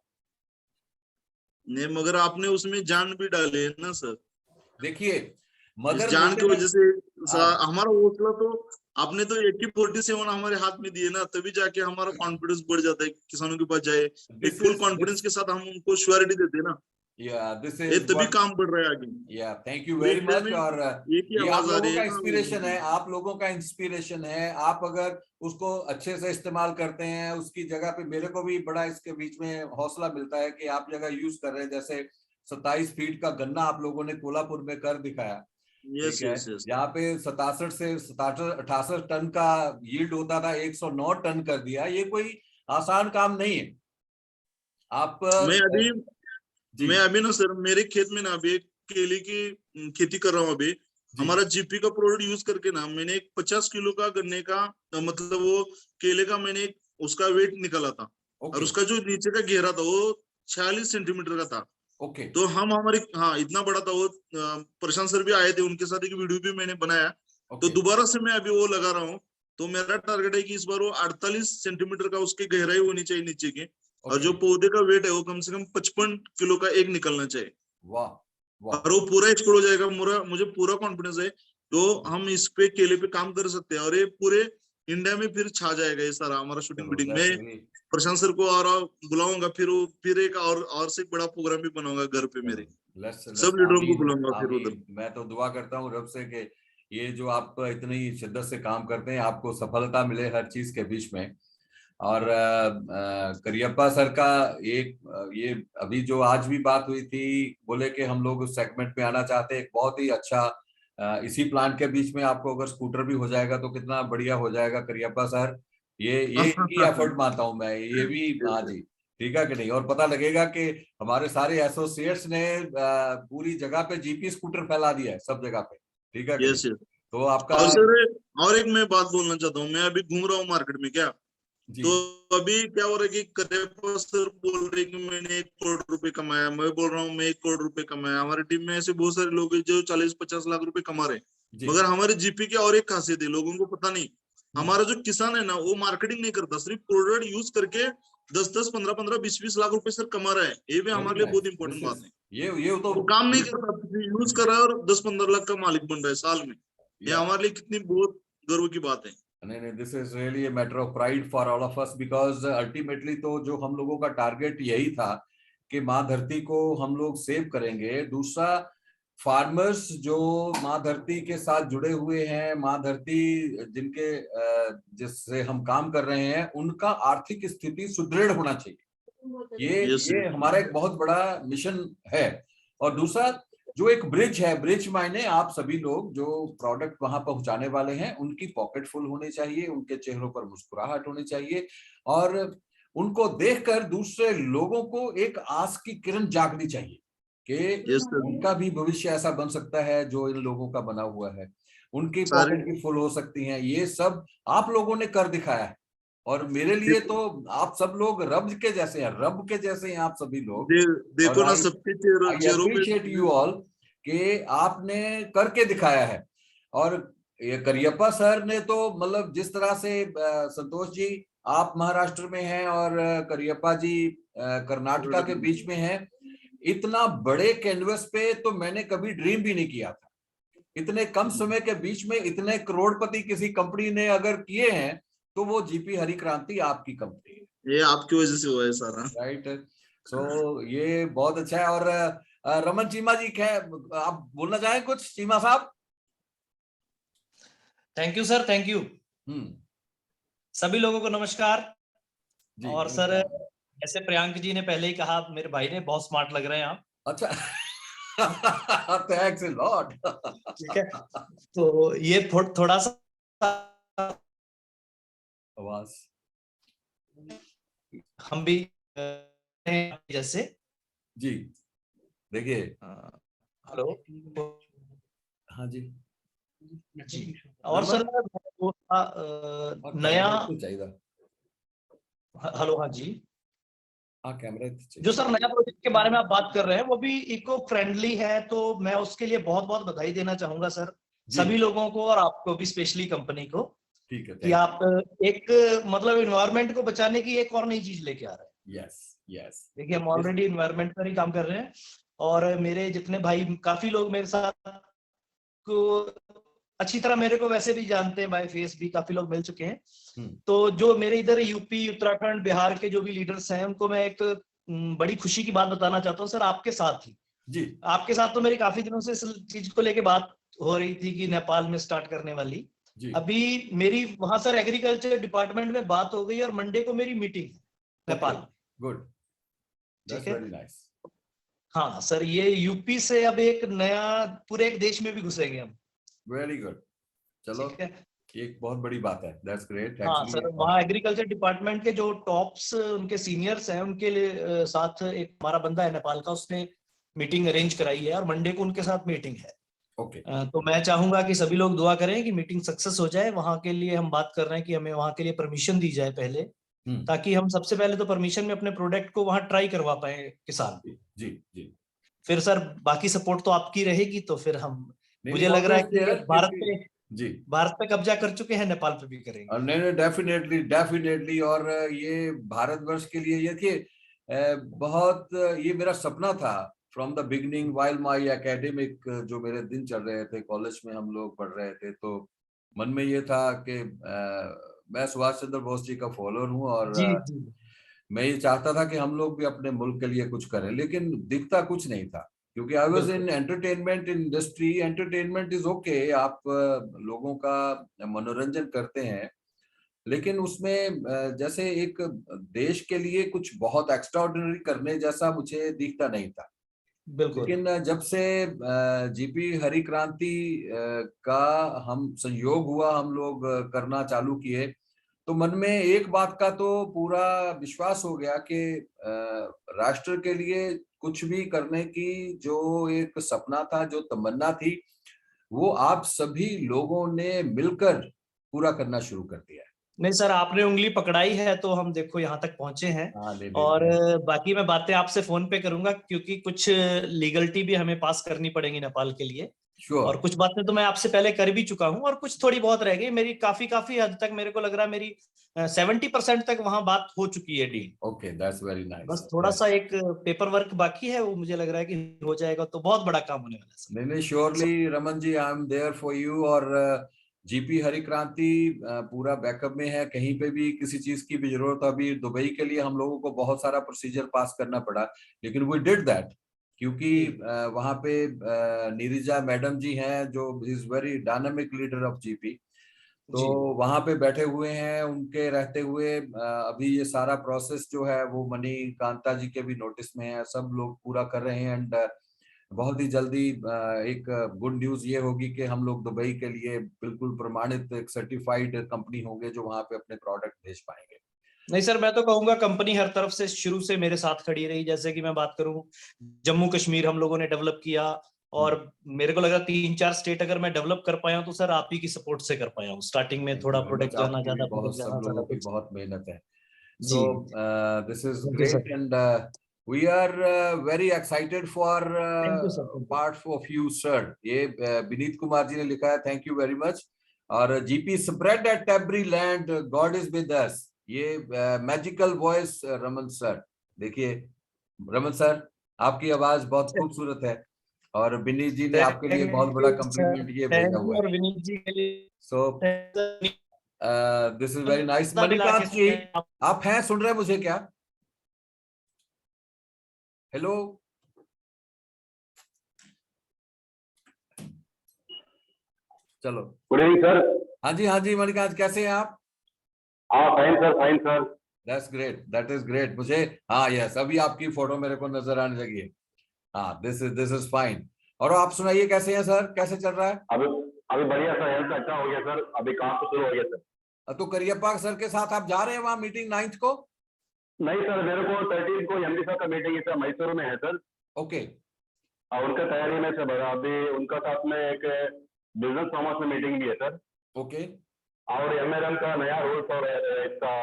नहीं मगर आपने उसमें जान भी डाले है ना सर। देखिए, इस मगर जान बोलते की ना, वजह से हाँ, हमारा हौसला तो, आपने तो AK-47 हमारे हाथ में दिए ना, तभी जाके हमारा कॉन्फिडेंस बढ़ जाता है, किसानों के पास जाए एक this full is confidence this के साथ हम उनको श्योरिटी देते हैं ना, या दिस ये इज तभी व्हाट, काम बढ़ रहा है आगे। या थैंक यू पूरे वेरी इंडिया मच। में और एक ही ये आप आवाज आ लोगों रही है का ना इंस्पिरेशन है, आप लोगों का इंस्पिरेशन है। आप अगर उसको अच्छे से इस्तेमाल करते हैं, उसकी जगह पे मेरे को भी बड़ा इसके बीच में हौसला मिलता है कि आप जगह यूज कर रहे हैं। जैसे 27 फीट का गन्ना आप लोगों ने कोल्हापुर में कर दिखाया, यस ठीक है, यस यस। जहाँ पे 67 से 67-68 टन का यील्ड होता था, 109 टन कर दिया। ये कोई आसान काम नहीं है। आप मैं अभी जी मैं अभी ना सर, मेरे खेत में ना अभी एक केले की खेती कर रहा हूँ अभी। जी, हमारा GP का प्रोडक्ट यूज करके ना मैंने एक 50 किलो का गन्ने का, मतलब वो केले का मैंने उसका वेट निकाला था। और ओके उसका जो नीचे का घेरा था वो 46 सेंटीमीटर का था। ओके तो हम हमारी, हाँ इतना बड़ा था वो। प्रशांत सर भी आए थे, उनके साथ एक वीडियो भी मैंने बनाया। तो ओके दोबारा से मैं अभी वो लगा रहा हूँ। तो मेरा टारगेट है कि इस बार वो 48 सेंटीमीटर का उसकी गहराई होनी चाहिए नीचे की। और ओके। जो पौधे का वेट है वो कम से कम 55 किलो का एक निकलना चाहिए। वाह वाह। और वो पूरा एक्सपोर्ट हो जाएगा, मुझे पूरा कॉन्फिडेंस है। तो हम इस पे केले पे काम कर सकते हैं, और ये पूरे इंडिया में फिर छा जाएगा ये सारा हमारा शूटिंग चलो, वीडिंग दैट्स में। रियली, प्रशांत सर को और बुलाऊंगा, फिर एक और से एक बड़ा प्रोग्राम भी बनाऊंगा घर पे चलो, मेरे। लेट्स सब लेट्स लीडरों को आमीन बुलाऊंगा फिर उधर। आमीन। मैं तो दुआ करता हूँ रब से कि ये जो आप इतनी शिद्दत से काम करते हैं, आपको सफलता मिले हर चीज के बीच में। और करियप्पा सर का एक ये अभी जो आज भी बात हुई थी, बोले कि हम लोग उस सेगमेंट में आना चाहते हैं। एक बहुत ही अच्छा, इसी प्लान के बीच में आपको अगर स्कूटर भी हो जाएगा तो कितना बढ़िया हो जाएगा करियप्पा सर। ये इनकी एफर्ट मानता हूँ मैं, ये भी, हाँ जी, ठीक है कि नहीं। और पता लगेगा कि हमारे सारे एसोसिएट्स ने पूरी जगह पे GP स्कूटर फैला दिया है, सब जगह पे, ठीक है कि नहीं। Yes yes. तो आपका, और सर, और एक मैं बात बोलना चाहता हूँ। मैं अभी घूम रहा हूँ मार्केट में क्या, जी तो अभी क्या हो रहा है कि करियप्पा सर बोल रहे कि मैंने 1 करोड़ रुपए कमाया, मैं बोल रहा हूँ मैं 1 करोड़ रुपए कमाया। हमारी टीम में ऐसे बहुत सारे लोग हैं जो 40-50 लाख रुपए कमा रहे हैं। जी, मगर हमारे GP की और एक खासियत है, लोगों को पता नहीं। हम्म, हमारा जो किसान है ना, वो मार्केटिंग नहीं करता, सिर्फ प्रोडक्ट यूज करके 10-10, 15-15, 20-20 लाख रुपए सर कमा रहा है। ये भी वेरी हमारे लिए नाइस। बहुत दिस इंपॉर्टेंट इज, बात है। ये तो, वो काम नहीं करता, यूज कर रहा है और 10-15 लाख का मालिक बन रहा है साल में। ये या, हमारे लिए कितनी बहुत गर्व की बात है। नहीं नहीं, this is really a matter of pride for all of us, because ultimately तो जो हम लोगों का टारगेट यही था कि माँ धरती को हम लोग सेव करेंगे। दूसरा, फार्मर्स जो माँ धरती के साथ जुड़े हुए हैं, माँ धरती जिससे हम काम कर रहे हैं, उनका आर्थिक स्थिति सुदृढ़ होना चाहिए। Yes, ये yes. हमारा एक बहुत बड़ा मिशन है। और दूसरा जो एक ब्रिज है, ब्रिज मायने आप सभी लोग जो प्रोडक्ट वहां पहुंचाने वाले हैं उनकी पॉकेट फुल होनी चाहिए, उनके चेहरों पर मुस्कुराहट होनी चाहिए, और उनको देखकर दूसरे लोगों को एक आस की किरण जागनी चाहिए कि Yes, sir. उनका भी भविष्य ऐसा बन सकता है जो इन लोगों का बना हुआ है, उनकी सारे- पॉकेट भी फुल हो सकती हैं। ये सब आप लोगों ने कर दिखाया है, और मेरे लिए तो आप सब लोग रब के जैसे हैं, रब के जैसे हैं आप सभी लोग। देखो और ना, सबके चेहरों पे अप्रिशिएट यू ऑल कि आपने करके दिखाया है। और ये करियप्पा सर ने तो मतलब जिस तरह से संतोष जी आप महाराष्ट्र में हैं और करियप्पा जी कर्नाटका के बीच में हैं, इतना बड़े कैनवस पे तो मैंने कभी ड्रीम भी नहीं किया था। इतने कम समय के बीच में इतने करोड़पति किसी कंपनी ने अगर किए हैं तो वो जीपी हरि क्रांति आपकी कंपनी है। ये आपकी वजह से हुआ है सारा। राइट। सो ये बहुत अच्छा है। और रमन चीमा जी, आप बोलना चाहें कुछ चीमा साहब? Thank you sir, thank you. सभी लोगों को नमस्कार। जी, और सर, ऐसे प्रियांक जी ने पहले ही कहा, मेरे भाई ने, बहुत स्मार्ट लग रहे हैं आप। अच्छा। Thanks a lot. ठीक है, तो ये थोड़ा सा आवाज हम भी जैसे जी देखिए। हेलो। हाँ जी जी। और सर वो नया, चाहिए। हेलो, हाँ जी, हाँ कैमरा जो सर नया प्रोजेक्ट के बारे में आप बात कर रहे हैं वो भी इको फ्रेंडली है, तो मैं उसके लिए बहुत बहुत बधाई देना चाहूंगा सर, सभी लोगों को, और आपको भी स्पेशली कंपनी को। ठीक है कि आप एक मतलब इन्वायरमेंट को बचाने की एक और नई चीज लेके आ रहे हैं। Yes yes. देखिए, हम ऑलरेडी इन्वायरमेंट पर ही काम कर रहे हैं, और मेरे जितने भाई, काफी लोग मेरे साथ को अच्छी तरह मेरे को वैसे भी जानते हैं, बाय फेस भी काफी लोग मिल चुके हैं। तो जो मेरे इधर यूपी, उत्तराखंड, बिहार के जो भी लीडर्स हैं, उनको मैं एक बड़ी खुशी की बात बताना चाहता हूँ सर, आपके साथ ही। जी, आपके साथ तो मेरी काफी दिनों से इस चीज को लेके बात हो रही थी कि नेपाल में स्टार्ट करने वाली। जी। अभी मेरी वहां सर एग्रीकल्चर डिपार्टमेंट में बात हो गई, और मंडे को मेरी मीटिंग है Nepal. Good, that's very nice. हाँ सर, ये यूपी से अब एक नया पूरे एक देश में भी घुसेंगे हम। वेरी गुड, चलो ठीक है, एक बहुत बड़ी बात है, दैट्स ग्रेट। हाँ सर, वहाँ एग्रीकल्चर डिपार्टमेंट के जो टॉप्स उनके सीनियर्स हैं, उनके लिए साथ एक हमारा बंदा है नेपाल का, उसने मीटिंग अरेंज कराई है, और मंडे को उनके साथ मीटिंग है। ओके। तो मैं चाहूंगा कि सभी लोग दुआ करें कि मीटिंग सक्सेस हो जाए। वहां के लिए हम बात कर रहे हैं कि हमें वहां के लिए परमिशन दी जाए पहले, ताकि हम सबसे पहले तो परमिशन में अपने प्रोडक्ट को वहां ट्राई करवा पाए किसान। जी जी। फिर सर बाकी सपोर्ट तो आपकी रहेगी, तो फिर हम, मुझे लग रहा है कि भारत पे कब्जा कर चुके हैं, नेपाल पे भी करेंगे। नहीं, डेफिनेटली डेफिनेटली। और ये भारतवर्ष के लिए ये कि बहुत, ये मेरा सपना था from the beginning, while my academic, जो मेरे दिन चल रहे थे, कॉलेज में हम लोग पढ़ रहे थे, तो मन में ये था कि मैं सुभाष चंद्र बोस जी का फॉलोअर हूँ, और जी। मैं ये चाहता था कि हम लोग भी अपने मुल्क के लिए कुछ करें, लेकिन दिखता कुछ नहीं था, क्योंकि I was in entertainment industry. Entertainment is okay, आप लोगों का मनोरंजन करते हैं, लेकिन उसमें जैसे एक देश के लिए कुछ बहुत एक्स्ट्राऑर्डिनरी करने जैसा मुझे दिखता नहीं था। लेकिन जब से जीपी हरि क्रांति का हम संयोग हुआ, हम लोग करना चालू किए, तो मन में एक बात का तो पूरा विश्वास हो गया कि राष्ट्र के लिए कुछ भी करने की जो एक सपना था, जो तमन्ना थी, वो आप सभी लोगों ने मिलकर पूरा करना शुरू कर दिया है। नहीं सर, आपने उंगली पकड़ाई है, तो हम देखो यहाँ तक पहुंचे हैं। और बाकी मैं बातें आपसे फोन पे करूंगा, क्योंकि कुछ लीगलिटी भी हमें पास करनी पड़ेगी नेपाल के लिए। और कुछ बातें तो मैं आपसे पहले कर भी चुका हूँ, और कुछ थोड़ी बहुत रह गई मेरी। काफी हद तक मेरे को लग रहा है मेरी 70% तक वहां बात हो चुकी है deal. Okay, that's very nice. बस थोड़ा सा एक पेपर वर्क बाकी है, वो मुझे लग रहा है कि हो जाएगा, तो बहुत बड़ा काम होने वाला है। नहीं, surely Raman ji, I am there for you. और जीपी हरि क्रांति पूरा बैकअप में है, कहीं पे भी किसी चीज की भी जरूरत। अभी दुबई के लिए हम लोगों को बहुत सारा प्रोसीजर पास करना पड़ा, लेकिन वी डिड दैट, क्योंकि वहां पे नीरजा मैडम जी हैं, जो is very dynamic leader of GP. तो वहां पे बैठे हुए हैं, उनके रहते हुए अभी ये सारा प्रोसेस जो है वो मणि कांता जी के भी नोटिस में है, सब लोग पूरा कर रहे हैं। एंड बहुत ही जल्दी एक गुड न्यूज ये होगी कि हम लोग दुबई के लिए बिल्कुल प्रमाणित एक सर्टिफाइड कंपनी होंगे जो वहां पे अपने प्रोडक्ट भेज पाएंगे। नहीं सर, मैं तो कहूंगा कंपनी हर तरफ से शुरू से मेरे साथ खड़ी रही। जैसे कि मैं बात करूं, जम्मू कश्मीर हम लोगों ने डेवलप किया, और मेरे को लगा 3-4 स्टेट अगर मैं डेवलप कर पाया हूं तो सर आप ही की सपोर्ट से कर पाया हूं। स्टार्टिंग में थोड़ा प्रोडक्ट जाना, ज्यादा प्रोडक्ट जाना, सब ज्यादा लोगों की कुछ। बहुत मेहनत है। जी So this is thank you great, sir, and we are very excited for thank you sir, thank you. parts of you, sir. ये विनीत कुमार जी ने लिखा है, थैंक यू वेरी मच। और GP spread at every land, God is with us, ये magical voice Raman sir. देखिए Raman sir, आपकी आवाज बहुत खूबसूरत है, और विनीत जी ने आपके लिए बहुत बड़ा कम्प्लीमेंट ये भेजा थैंक हुआ यू। और है। विनीत जी के लिए so this is very nice. Manikant ji, आप हैं, सुन रहे हैं मुझे क्या? हेलो, चलो। Good evening sir. हाँ जी मणिकांत, कैसे हैं आप? हाँ fine sir, fine sir. That's great, that is great. मुझे, हाँ यस, अभी आपकी फोटो मेरे को नजर आने लगी है। हाँ, दिस इज फाइन। और आप सुनाइए, कैसे हैं सर, कैसे चल रहा है? अभी अभी बढ़िया सर, हेल्थ अच्छा हो गया सर, अभी काम तो शुरू हो गया सर। तो करियप्पा सर के साथ आप जा रहे हैं वहां मीटिंग 9th को? नहीं सर, मेरे को 13 को एमडी साहब का मीटिंग है सर, मैसूर में है सर। ओके। और उनका तैयारी में सर, अभी उनका साथ में एक बिजनेस कॉमर्स में मीटिंग भी है सर। ओके। और एमएलएम का नया रूल्स और इसका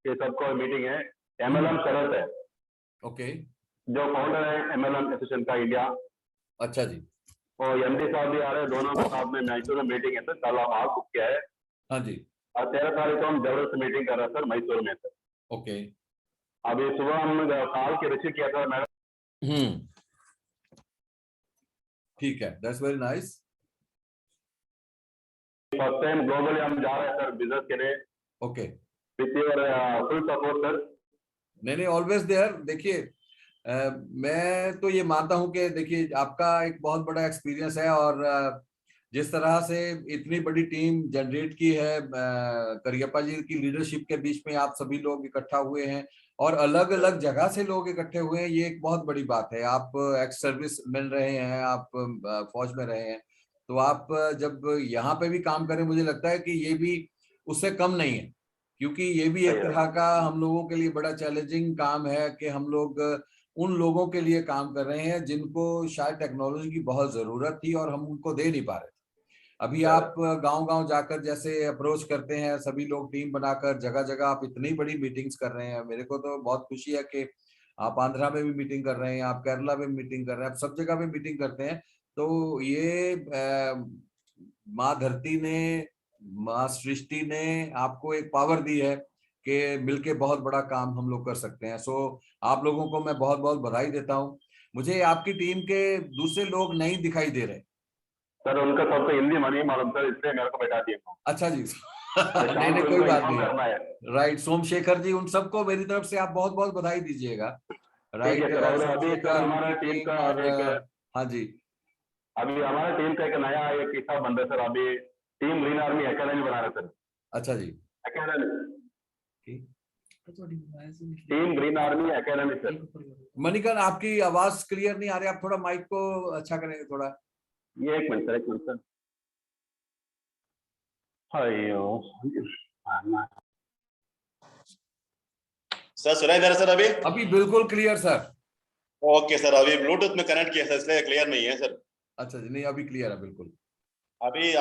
ये सबको मीटिंग है। एमएलएम शरत है, ओके। जो फाउंडर है एमएलएम एसोसिएशन का इंडिया। अच्छा जी। और एमडी साहब भी आ रहे हैं, दोनों के साथ में मैसूर में मीटिंग है सर। कल हम आज बुक किया है। हाँ जी। और 13 तारीख को हम जबरदस्त मीटिंग कर रहे हैं सर, मैसूर में सर। ओके। अभी सुबह हम कॉल के रिसीव किया था मैडम। ठीक है, that's very nice. First time globally हम जा रहे हैं सर बिजनेस के लिए। Okay. With your full support sir. नहीं, ऑलवेज देयर। देखिए मैं तो ये मानता हूं कि देखिए आपका एक बहुत बड़ा एक्सपीरियंस है, और जिस तरह से इतनी बड़ी टीम जनरेट की है करियप्पा जी की लीडरशिप के बीच में, आप सभी लोग इकट्ठा हुए हैं और अलग अलग जगह से लोग इकट्ठे हुए हैं, ये एक बहुत बड़ी बात है। आप एक्स सर्विस मिल रहे हैं, आप फौज में रहे हैं, तो आप जब यहाँ पे भी काम करें, मुझे लगता है कि ये भी उससे कम नहीं है, क्योंकि ये भी एक तरह का हम लोगों के लिए बड़ा चैलेंजिंग काम है कि हम लोग उन लोगों के लिए काम कर रहे हैं जिनको शायद टेक्नोलॉजी की बहुत जरूरत थी और हम उनको दे नहीं पा रहे थे। अभी आप गांव-गांव जाकर जैसे अप्रोच करते हैं, सभी लोग टीम बनाकर जगह जगह आप इतनी बड़ी मीटिंग्स कर रहे हैं। मेरे को तो बहुत खुशी है कि आप आंध्रा में भी मीटिंग कर रहे हैं, आप केरला में मीटिंग कर रहे हैं, आप सब जगह पे मीटिंग करते हैं। तो ये माँ धरती ने, माँ सृष्टि ने आपको एक पावर दी है कि मिलके बहुत बड़ा काम हम लोग कर सकते हैं। सो आप लोगों को मैं बहुत बहुत बधाई देता हूँ। मुझे आपकी टीम के दूसरे लोग नहीं दिखाई दे रहे सर। उनका सबको हिंदी नहीं मालूम सर, इसलिए मेरे को बैठा दिया। अच्छा जी। नहीं, कोई बात नहीं। राइट, सोमशेखर जी, उन सबको मेरी तरफ से आप बहुत बहुत बधाई दीजिएगा। राइट, अभी सर हमारा टीम का एक, हाँ जी, अभी हमारा टीम का एक नया एक हिस्सा बन रहा है सर। अभी टीम ग्रीन आर्मी एकेडमी बना रहे सर। अच्छा जी, team green army academy sir. Manikan, आपकी आवाज क्लियर नहीं आ रही, आप थोड़ा माइक को अच्छा करेंगे थोड़ा। ये एक मिनट सर। सर सुनाई दे रहा सर? अभी बिल्कुल क्लियर सर। ओके सर, अभी ब्लूटूथ में कनेक्ट किया सर, इसलिए क्लियर नहीं है सर। अच्छा जी, नहीं अभी क्लियर है बिल्कुल। अभी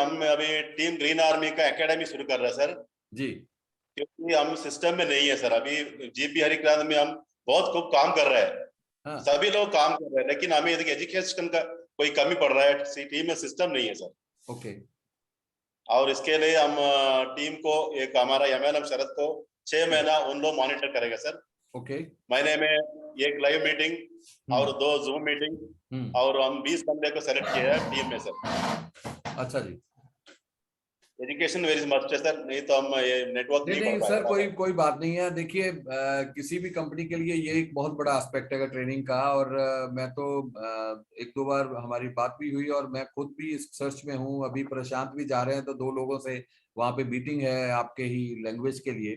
टीम ग्रीन आर्मी का एकेडमी शुरू कर रहे हैं सर जी, क्योंकि हम सिस्टम में नहीं है सर। अभी जीपी हरिक्रांत में हम बहुत खूब काम कर रहे हैं। हाँ। सभी लोग काम कर रहे हैं, लेकिन हमें एजुकेशन का कोई कमी पड़ रहा है, टीम में सिस्टम नहीं है सर। ओके। और इसके लिए हम टीम को एक हमारा एमएलएम शरद को 6 महीना उन लोग मॉनिटर करेगा सर। ओके। महीने में एक लाइव मीटिंग और 2 जूम मीटिंग, और हम 20 बंदे को सेलेक्ट किया है टीम में सर। अच्छा जी। एजुकेशन वेरी मस्ट है सर, नहीं तो हम ये नेटवर्क नहीं नहीं नहीं पढ़ सर, पाएंगे। कोई बात नहीं है। देखिए किसी भी कंपनी के लिए ये एक बहुत बड़ा एस्पेक्ट है ट्रेनिंग का। और मैं तो एक दो बार हमारी बात भी हुई और मैं खुद भी इस सर्च में हूँ। अभी प्रशांत भी जा रहे हैं, तो 2 लोगों से वहाँ पे मीटिंग है आपके ही लैंग्वेज के लिए,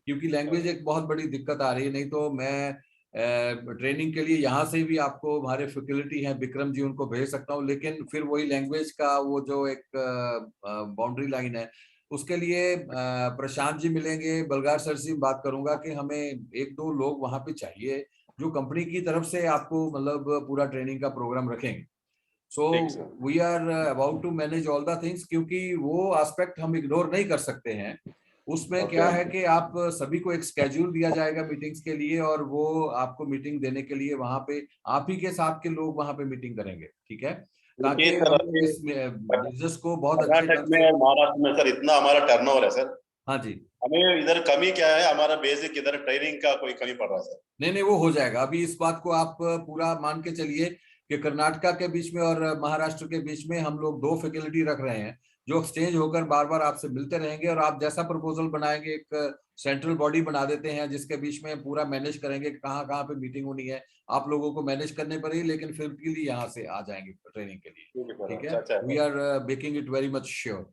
क्योंकि लैंग्वेज एक बहुत बड़ी दिक्कत आ रही है। नहीं तो मैं ट्रेनिंग के लिए यहाँ से भी आपको हमारे फैकल्टी हैं विक्रम जी, उनको भेज सकता हूँ, लेकिन फिर वही लैंग्वेज का वो जो एक बाउंड्री लाइन है, उसके लिए प्रशांत जी मिलेंगे, बलगार सर से बात करूंगा कि हमें 1-2 लोग वहां पे चाहिए जो कंपनी की तरफ से आपको मतलब पूरा ट्रेनिंग का प्रोग्राम रखेंगे। So we are about to manage all the things, क्योंकि वो एस्पेक्ट हम इग्नोर नहीं कर सकते हैं। उसमें क्या है कि आप सभी को एक स्केड्यूल दिया जाएगा मीटिंग्स के लिए, और वो आपको मीटिंग देने के लिए वहां पे आप ही के साथ के लोग वहां पे मीटिंग करेंगे, ठीक है, ताकि सर, हम अभी इस बिजनेस को बहुत अच्छे कर्नाटक ढंग में, से। महाराष्ट्र में सर इतना हमारा टर्नओवर है सर। हाँ जी, हमें इधर कमी क्या है, हमारा बेसिक इधर ट्रेनिंग का कोई कमी पड़ रहा है सर। नहीं वो हो जाएगा। अभी इस बात को आप पूरा मान के चलिए कि कर्नाटका के बीच में और महाराष्ट्र के बीच में हम लोग 2 फैकल्टी रख रहे हैं जो एक्सचेंज होकर बार बार आपसे मिलते रहेंगे, और आप जैसा प्रपोजल बनाएंगे एक सेंट्रल बॉडी बना देते हैं जिसके बीच में पूरा मैनेज करेंगे कहाँ कहाँ पे मीटिंग होनी है। आप लोगों को मैनेज करने पड़ेगी, लेकिन फिर के लिए यहाँ से आ जाएंगे ट्रेनिंग के लिए, ठीक है। We are making it very much sure.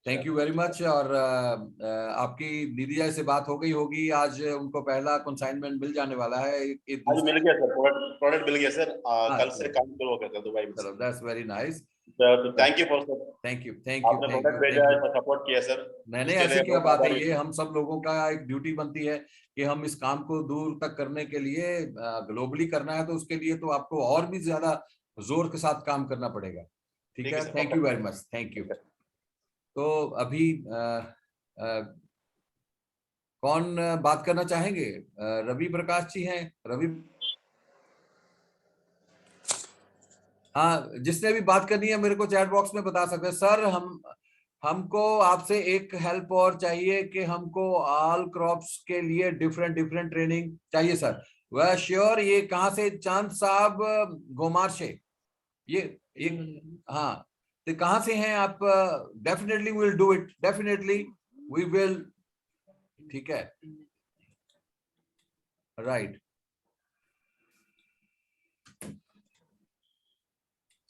Thank you very much. और आपकी दीदी जी से बात हो गई होगी, आज उनको पहला कंसाइनमेंट मिल जाने वाला है। आज मिल गया सर, प्रोडक्ट मिल गया सर। कल से काम शुरू हो गया सर दुबई में। चलो, that's very nice. Thank you for sir, thank you आपने प्रोडक्ट भेजा है, सपोर्ट किया सर। नहीं ऐसी क्या बात है, ये हम सब लोगों का एक ड्यूटी बनती है कि हम इस काम को दूर तक करने के लिए, ग्लोबली करना है, तो उसके लिए तो आपको और भी ज्यादा जोर के साथ काम करना पड़ेगा, ठीक है। Thank you very much, thank you. तो अभी कौन बात करना चाहेंगे? रवि प्रकाश जी हैं? रवि, हाँ, जिसने भी बात करनी है मेरे को चैट बॉक्स में बता सकते हैं। सर हमको आपसे एक हेल्प और चाहिए कि हमको ऑल क्रॉप्स के लिए डिफरेंट ट्रेनिंग चाहिए सर। वह श्योर, ये कहाँ से? चांद साहब गोमार से, ये हाँ, तो कहाँ से हैं आप? Definitely we will do it, definitely we will, ठीक है, राइट।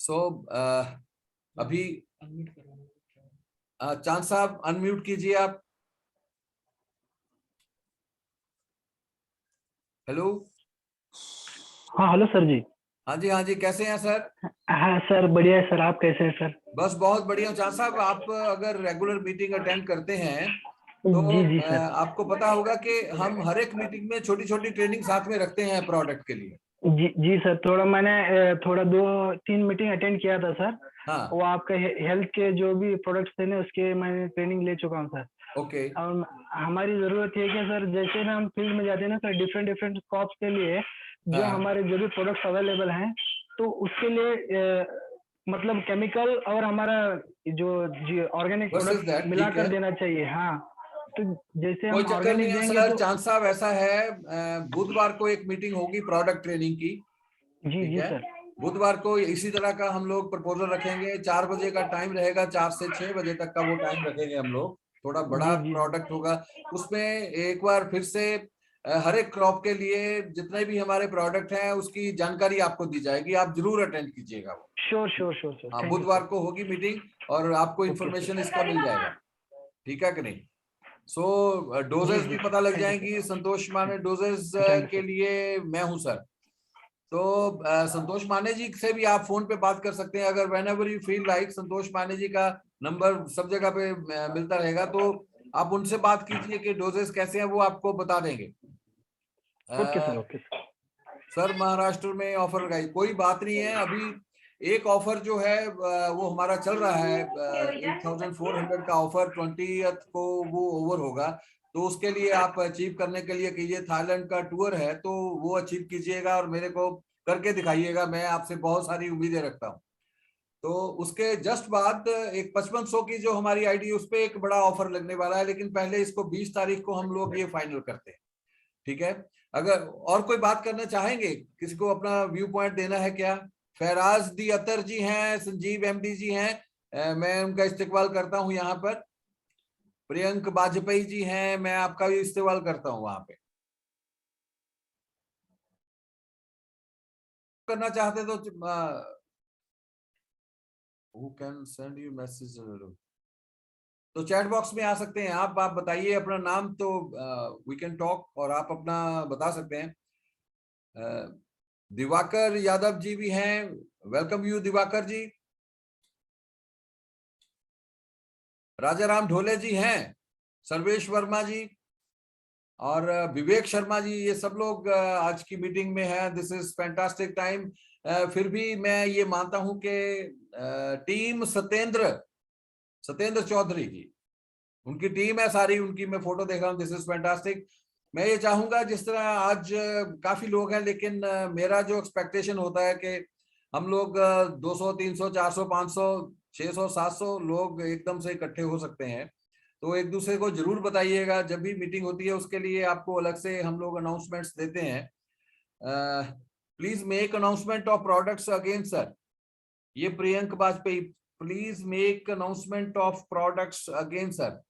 सो अभी चांद साहब अनम्यूट कीजिए आप। हेलो, हाँ हेलो सर जी। हाँ जी, कैसे हैं सर? हाँ सर बढ़िया है सर, आप कैसे हैं सर? बस बहुत बढ़िया। चांद साहब, आप अगर रेगुलर मीटिंग अटेंड करते हैं तो जी सर। आपको पता होगा कि हम हर एक मीटिंग में छोटी छोटी ट्रेनिंग साथ में रखते हैं प्रोडक्ट के लिए। जी सर, थोड़ा मैंने 2-3 मीटिंग अटेंड किया था सर। हाँ, वो आपका हेल्थ के जो भी प्रोडक्ट्स थे ना, उसके मैंने ट्रेनिंग ले चुका हूँ सर। ओके। और हमारी जरूरत है कि सर, जैसे ना हम फील्ड में जाते हैं ना सर, डिफरेंट क्रॉप्स के लिए जो हमारे जो भी प्रोडक्ट्स अवेलेबल हैं, तो उसके लिए मतलब केमिकल और हमारा जो ऑर्गेनिक प्रोडक्ट मिलाकर देना चाहिए। हाँ, तो जैसे हम ऑर्गेनिक देंगे सर, तो चांद साहब ऐसा है, बुधवार को एक मीटिंग होगी प्रोडक्ट ट्रेनिंग की, जी है? सर। बुधवार को इसी तरह का हम लोग प्रपोजल रखेंगे। 4 बजे का टाइम रहेगा, 4 से 6 बजे तक का वो टाइम रखेंगे हम लोग। थोड़ा बड़ा प्रोडक्ट होगा, उसमें एक बार फिर से हर एक क्रॉप के लिए जितने भी हमारे प्रोडक्ट हैं उसकी जानकारी आपको दी जाएगी। आप जरूर अटेंड कीजिएगा वो। श्योर। हाँ, बुधवार को होगी मीटिंग और आपको इन्फॉर्मेशन इसका मिल जाएगा, ठीक है कि नहीं? सो डोजेस भी पता लग जाएंगी। संतोष माने डोजेस के लिए मैं हूं सर। तो संतोष माने जी से भी आप फोन पे बात कर सकते हैं, अगर व्हेनेवर यू फील लाइक। संतोष माने जी का नंबर सब जगह पे मिलता रहेगा, तो आप उनसे बात कीजिए कि डोजेस कैसे हैं, वो आपको बता देंगे। ओके सर, महाराष्ट्र में ऑफर का कोई बात नहीं है। अभी एक ऑफर जो है वो हमारा चल रहा है, 8400 का ऑफर 20th को वो ओवर होगा, तो उसके लिए आप अचीव करने के लिए कीजिए। थाईलैंड का टूर है तो वो अचीव कीजिएगा और मेरे को करके दिखाइएगा। मैं आपसे बहुत सारी उम्मीदें रखता हूँ। तो उसके जस्ट बाद एक 5500 की जो हमारी आईडी, उस पर एक बड़ा ऑफर लगने वाला है, लेकिन पहले इसको 20 तारीख को हम लोग ये फाइनल करते हैं, ठीक है। अगर और कोई बात करना चाहेंगे, किसी को अपना व्यू पॉइंट देना है क्या? फैराज दी अतर जी हैं, संजीव एमडी जी हैं, मैं उनका इस्तेकबाल करता हूं यहाँ पर। प्रियंक वाजपेयी जी हैं, मैं आपका भी इस्तेमाल करता हूं वहां पे। करना चाहते तो who can send you message, तो चैट बॉक्स में आ सकते हैं आप बताइए अपना नाम तो वी कैन टॉक, और आप अपना बता सकते हैं। दिवाकर यादव जी भी हैं, वेलकम यू दिवाकर जी। राजाराम ढोले जी हैं, सर्वेश वर्मा जी और विवेक शर्मा जी, ये सब लोग आज की मीटिंग में है। This is fantastic time. फिर भी मैं ये मानता हूं कि टीम सत्येंद्र चौधरी जी, उनकी टीम है सारी, उनकी मैं फोटो देख रहा हूँ। This is fantastic. मैं ये चाहूंगा, जिस तरह आज काफी लोग हैं, लेकिन मेरा जो एक्सपेक्टेशन होता है कि हम लोग 200, 300, 400, 500, 600, 700 लोग एकदम से इकट्ठे हो सकते हैं। तो एक दूसरे को जरूर बताइएगा, जब भी मीटिंग होती है उसके लिए आपको अलग से हम लोग अनाउंसमेंट्स देते हैं। Please make announcement of products again sir. ये Priyank Vajpayee, please make announcement of products again sir.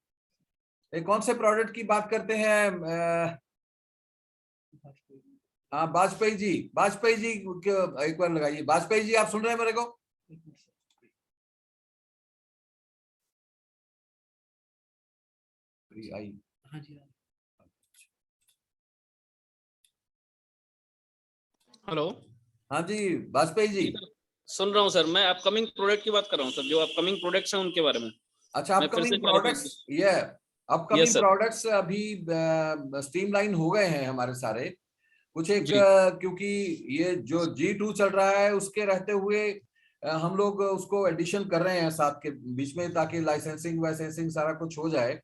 कौन से प्रोडक्ट की बात करते हैं? हाँ वाजपेयी जी, एक बार लगाइए। वाजपेयी जी आप सुन रहे हैं मेरे को? हेलो। हाँ जी वाजपेयी जी, सुन रहा हूँ सर। मैं अपकमिंग प्रोडक्ट की बात कर रहा हूँ सर, जो अपकमिंग प्रोडक्ट्स हैं उनके बारे में। अच्छा, अपकमिंग प्रोडक्ट्स, ये अपकमिंग प्रोडक्ट्स अभी स्ट्रीमलाइन हो गए हैं हमारे सारे कुछ एक, क्योंकि ये जो G2 चल रहा है उसके रहते हुए हम लोग उसको एडिशन कर रहे हैं साथ के बीच में, ताकि लाइसेंसिंग सारा कुछ हो जाए।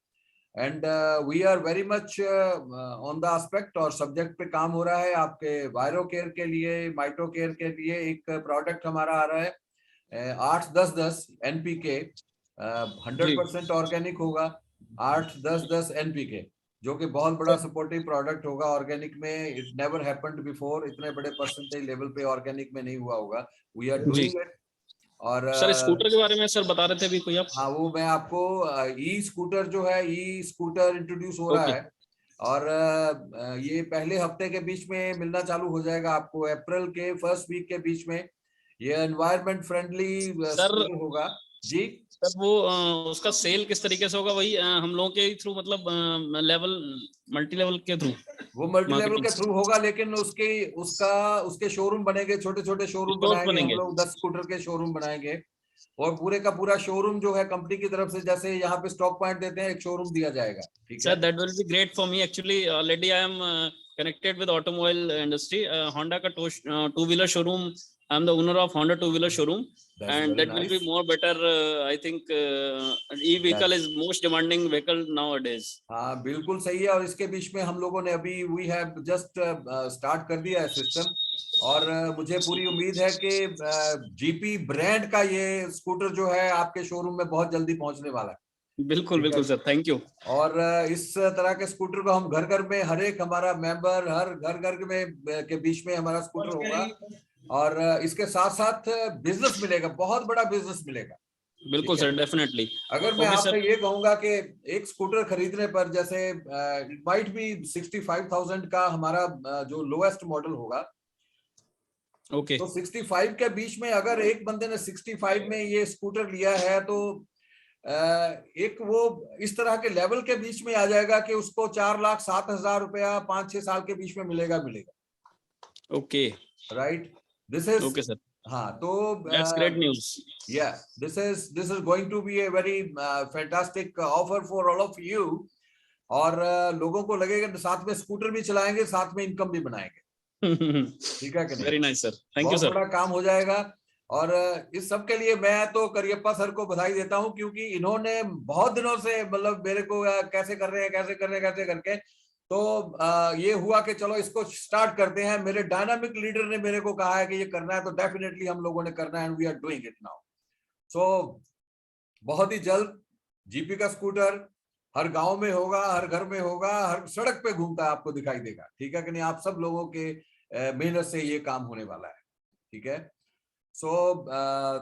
And we are very much on the aspect, और सब्जेक्ट पे काम हो रहा है। आपके वायरो केयर के लिए, माइटो केयर के लिए एक प्रोडक्ट हमारा आ रहा है 8-10-10 NPK, 100% ऑर्गेनिक होगा। 8-10-10 NPK, जो कि बहुत बड़ा सपोर्टिव प्रोडक्ट होगा ऑर्गेनिक में। इट नेवर हैपेंड बिफोर, इतने बड़े परसेंटेज लेवल पे ऑर्गेनिक में नहीं हुआ होगा। We are doing it. और सर स्कूटर के बारे में सर बता रहे थे अभी कोई आप? हाँ, वो मैं आपको ई स्कूटर जो है, ई स्कूटर इंट्रोड्यूस हो रहा है, और ये पहले हफ्ते के बीच में मिलना चालू हो जाएगा आपको, अप्रैल के फर्स्ट वीक के बीच में। ये एनवायरमेंट फ्रेंडली स्कूटर होगा जी। सर वो उसका सेल किस तरीके से होगा? वही हम लोगों के थ्रू, मतलब मल्टी लेवल के थ्रू? वो मल्टी लेवल के थ्रू होगा, लेकिन उसके शोरूम बनेंगे, छोटे छोटे शोरूम बनाएंगे हम लोग। 10 स्कूटर के शोरूम बनाएंगे, और पूरे का पूरा शोरूम जो है कंपनी की तरफ से, जैसे यहाँ पे स्टॉक पॉइंट देते हैं, एक शोरूम दिया जाएगा। ठीक है sir, that will be great for me actually. Already I am connected with automobile industry. Honda का two wheeler showroom, I am the owner of Honda two-wheeler showroom. That's and that will be more better. I think e-vehicle is most demanding vehicle nowadays. हाँ बिल्कुल सही है। और इसके बीच में हम लोगों ने अभी we have just start कर दिया है सिस्टम, और मुझे पूरी उम्मीद है कि GP ब्रांड का ये स्कूटर जो है आपके शोरूम में बहुत जल्दी पहुंचने वाला है। बिल्कुल बिल्कुल सर, थैंक यू। और इस तरह के स्कूटर को हम घर घर में, हर एक हमारा मेंबर, हर घर में के बीच में हमारा स्कूटर होगा, और इसके साथ साथ बिजनेस मिलेगा, बहुत बड़ा बिजनेस मिलेगा। बिल्कुल सर, डेफिनेटली। अगर मैं आपसे ये कहूंगा कि एक स्कूटर खरीदने पर, जैसे इट माइट बी 65,000 का हमारा जो लोएस्ट मॉडल होगा, ओके, तो 65 के बीच में अगर एक बंदे ने 65 में ये स्कूटर लिया है, तो एक वो इस तरह के लेवल के बीच में आ जाएगा कि उसको 4,07,000 रुपया 5-6 साल के बीच में मिलेगा। Okay, right, this is okay sir. हाँ, तो that's great news. Yeah, this is going to be a very fantastic offer for all of you. और लोगों को लगेगा साथ में स्कूटर भी चलाएंगे, साथ में इनकम भी बनाएंगे। ठीक है कि नहीं? Very nice sir, thank you sir. बहुत बड़ा काम हो जाएगा। और इस सब के लिए मैं तो करियप्पा सर को बधाई देता हूं, क्योंकि इन्होंने बहुत दिनों से, मतलब मेरे को कैसे कर रहे हैं करके, तो ये हुआ कि चलो इसको स्टार्ट करते हैं। मेरे डायनामिक लीडर ने मेरे को कहा है कि ये करना है, तो डेफिनेटली हम लोगों ने करना है, and we are doing it now. So बहुत ही जल्द जीपी का स्कूटर हर गांव में होगा, हर घर में होगा, हर सड़क पे घूमता है आपको दिखाई देगा। ठीक है कि नहीं? आप सब लोगों के मेहनत से ये काम होने वाला है। ठीक है, so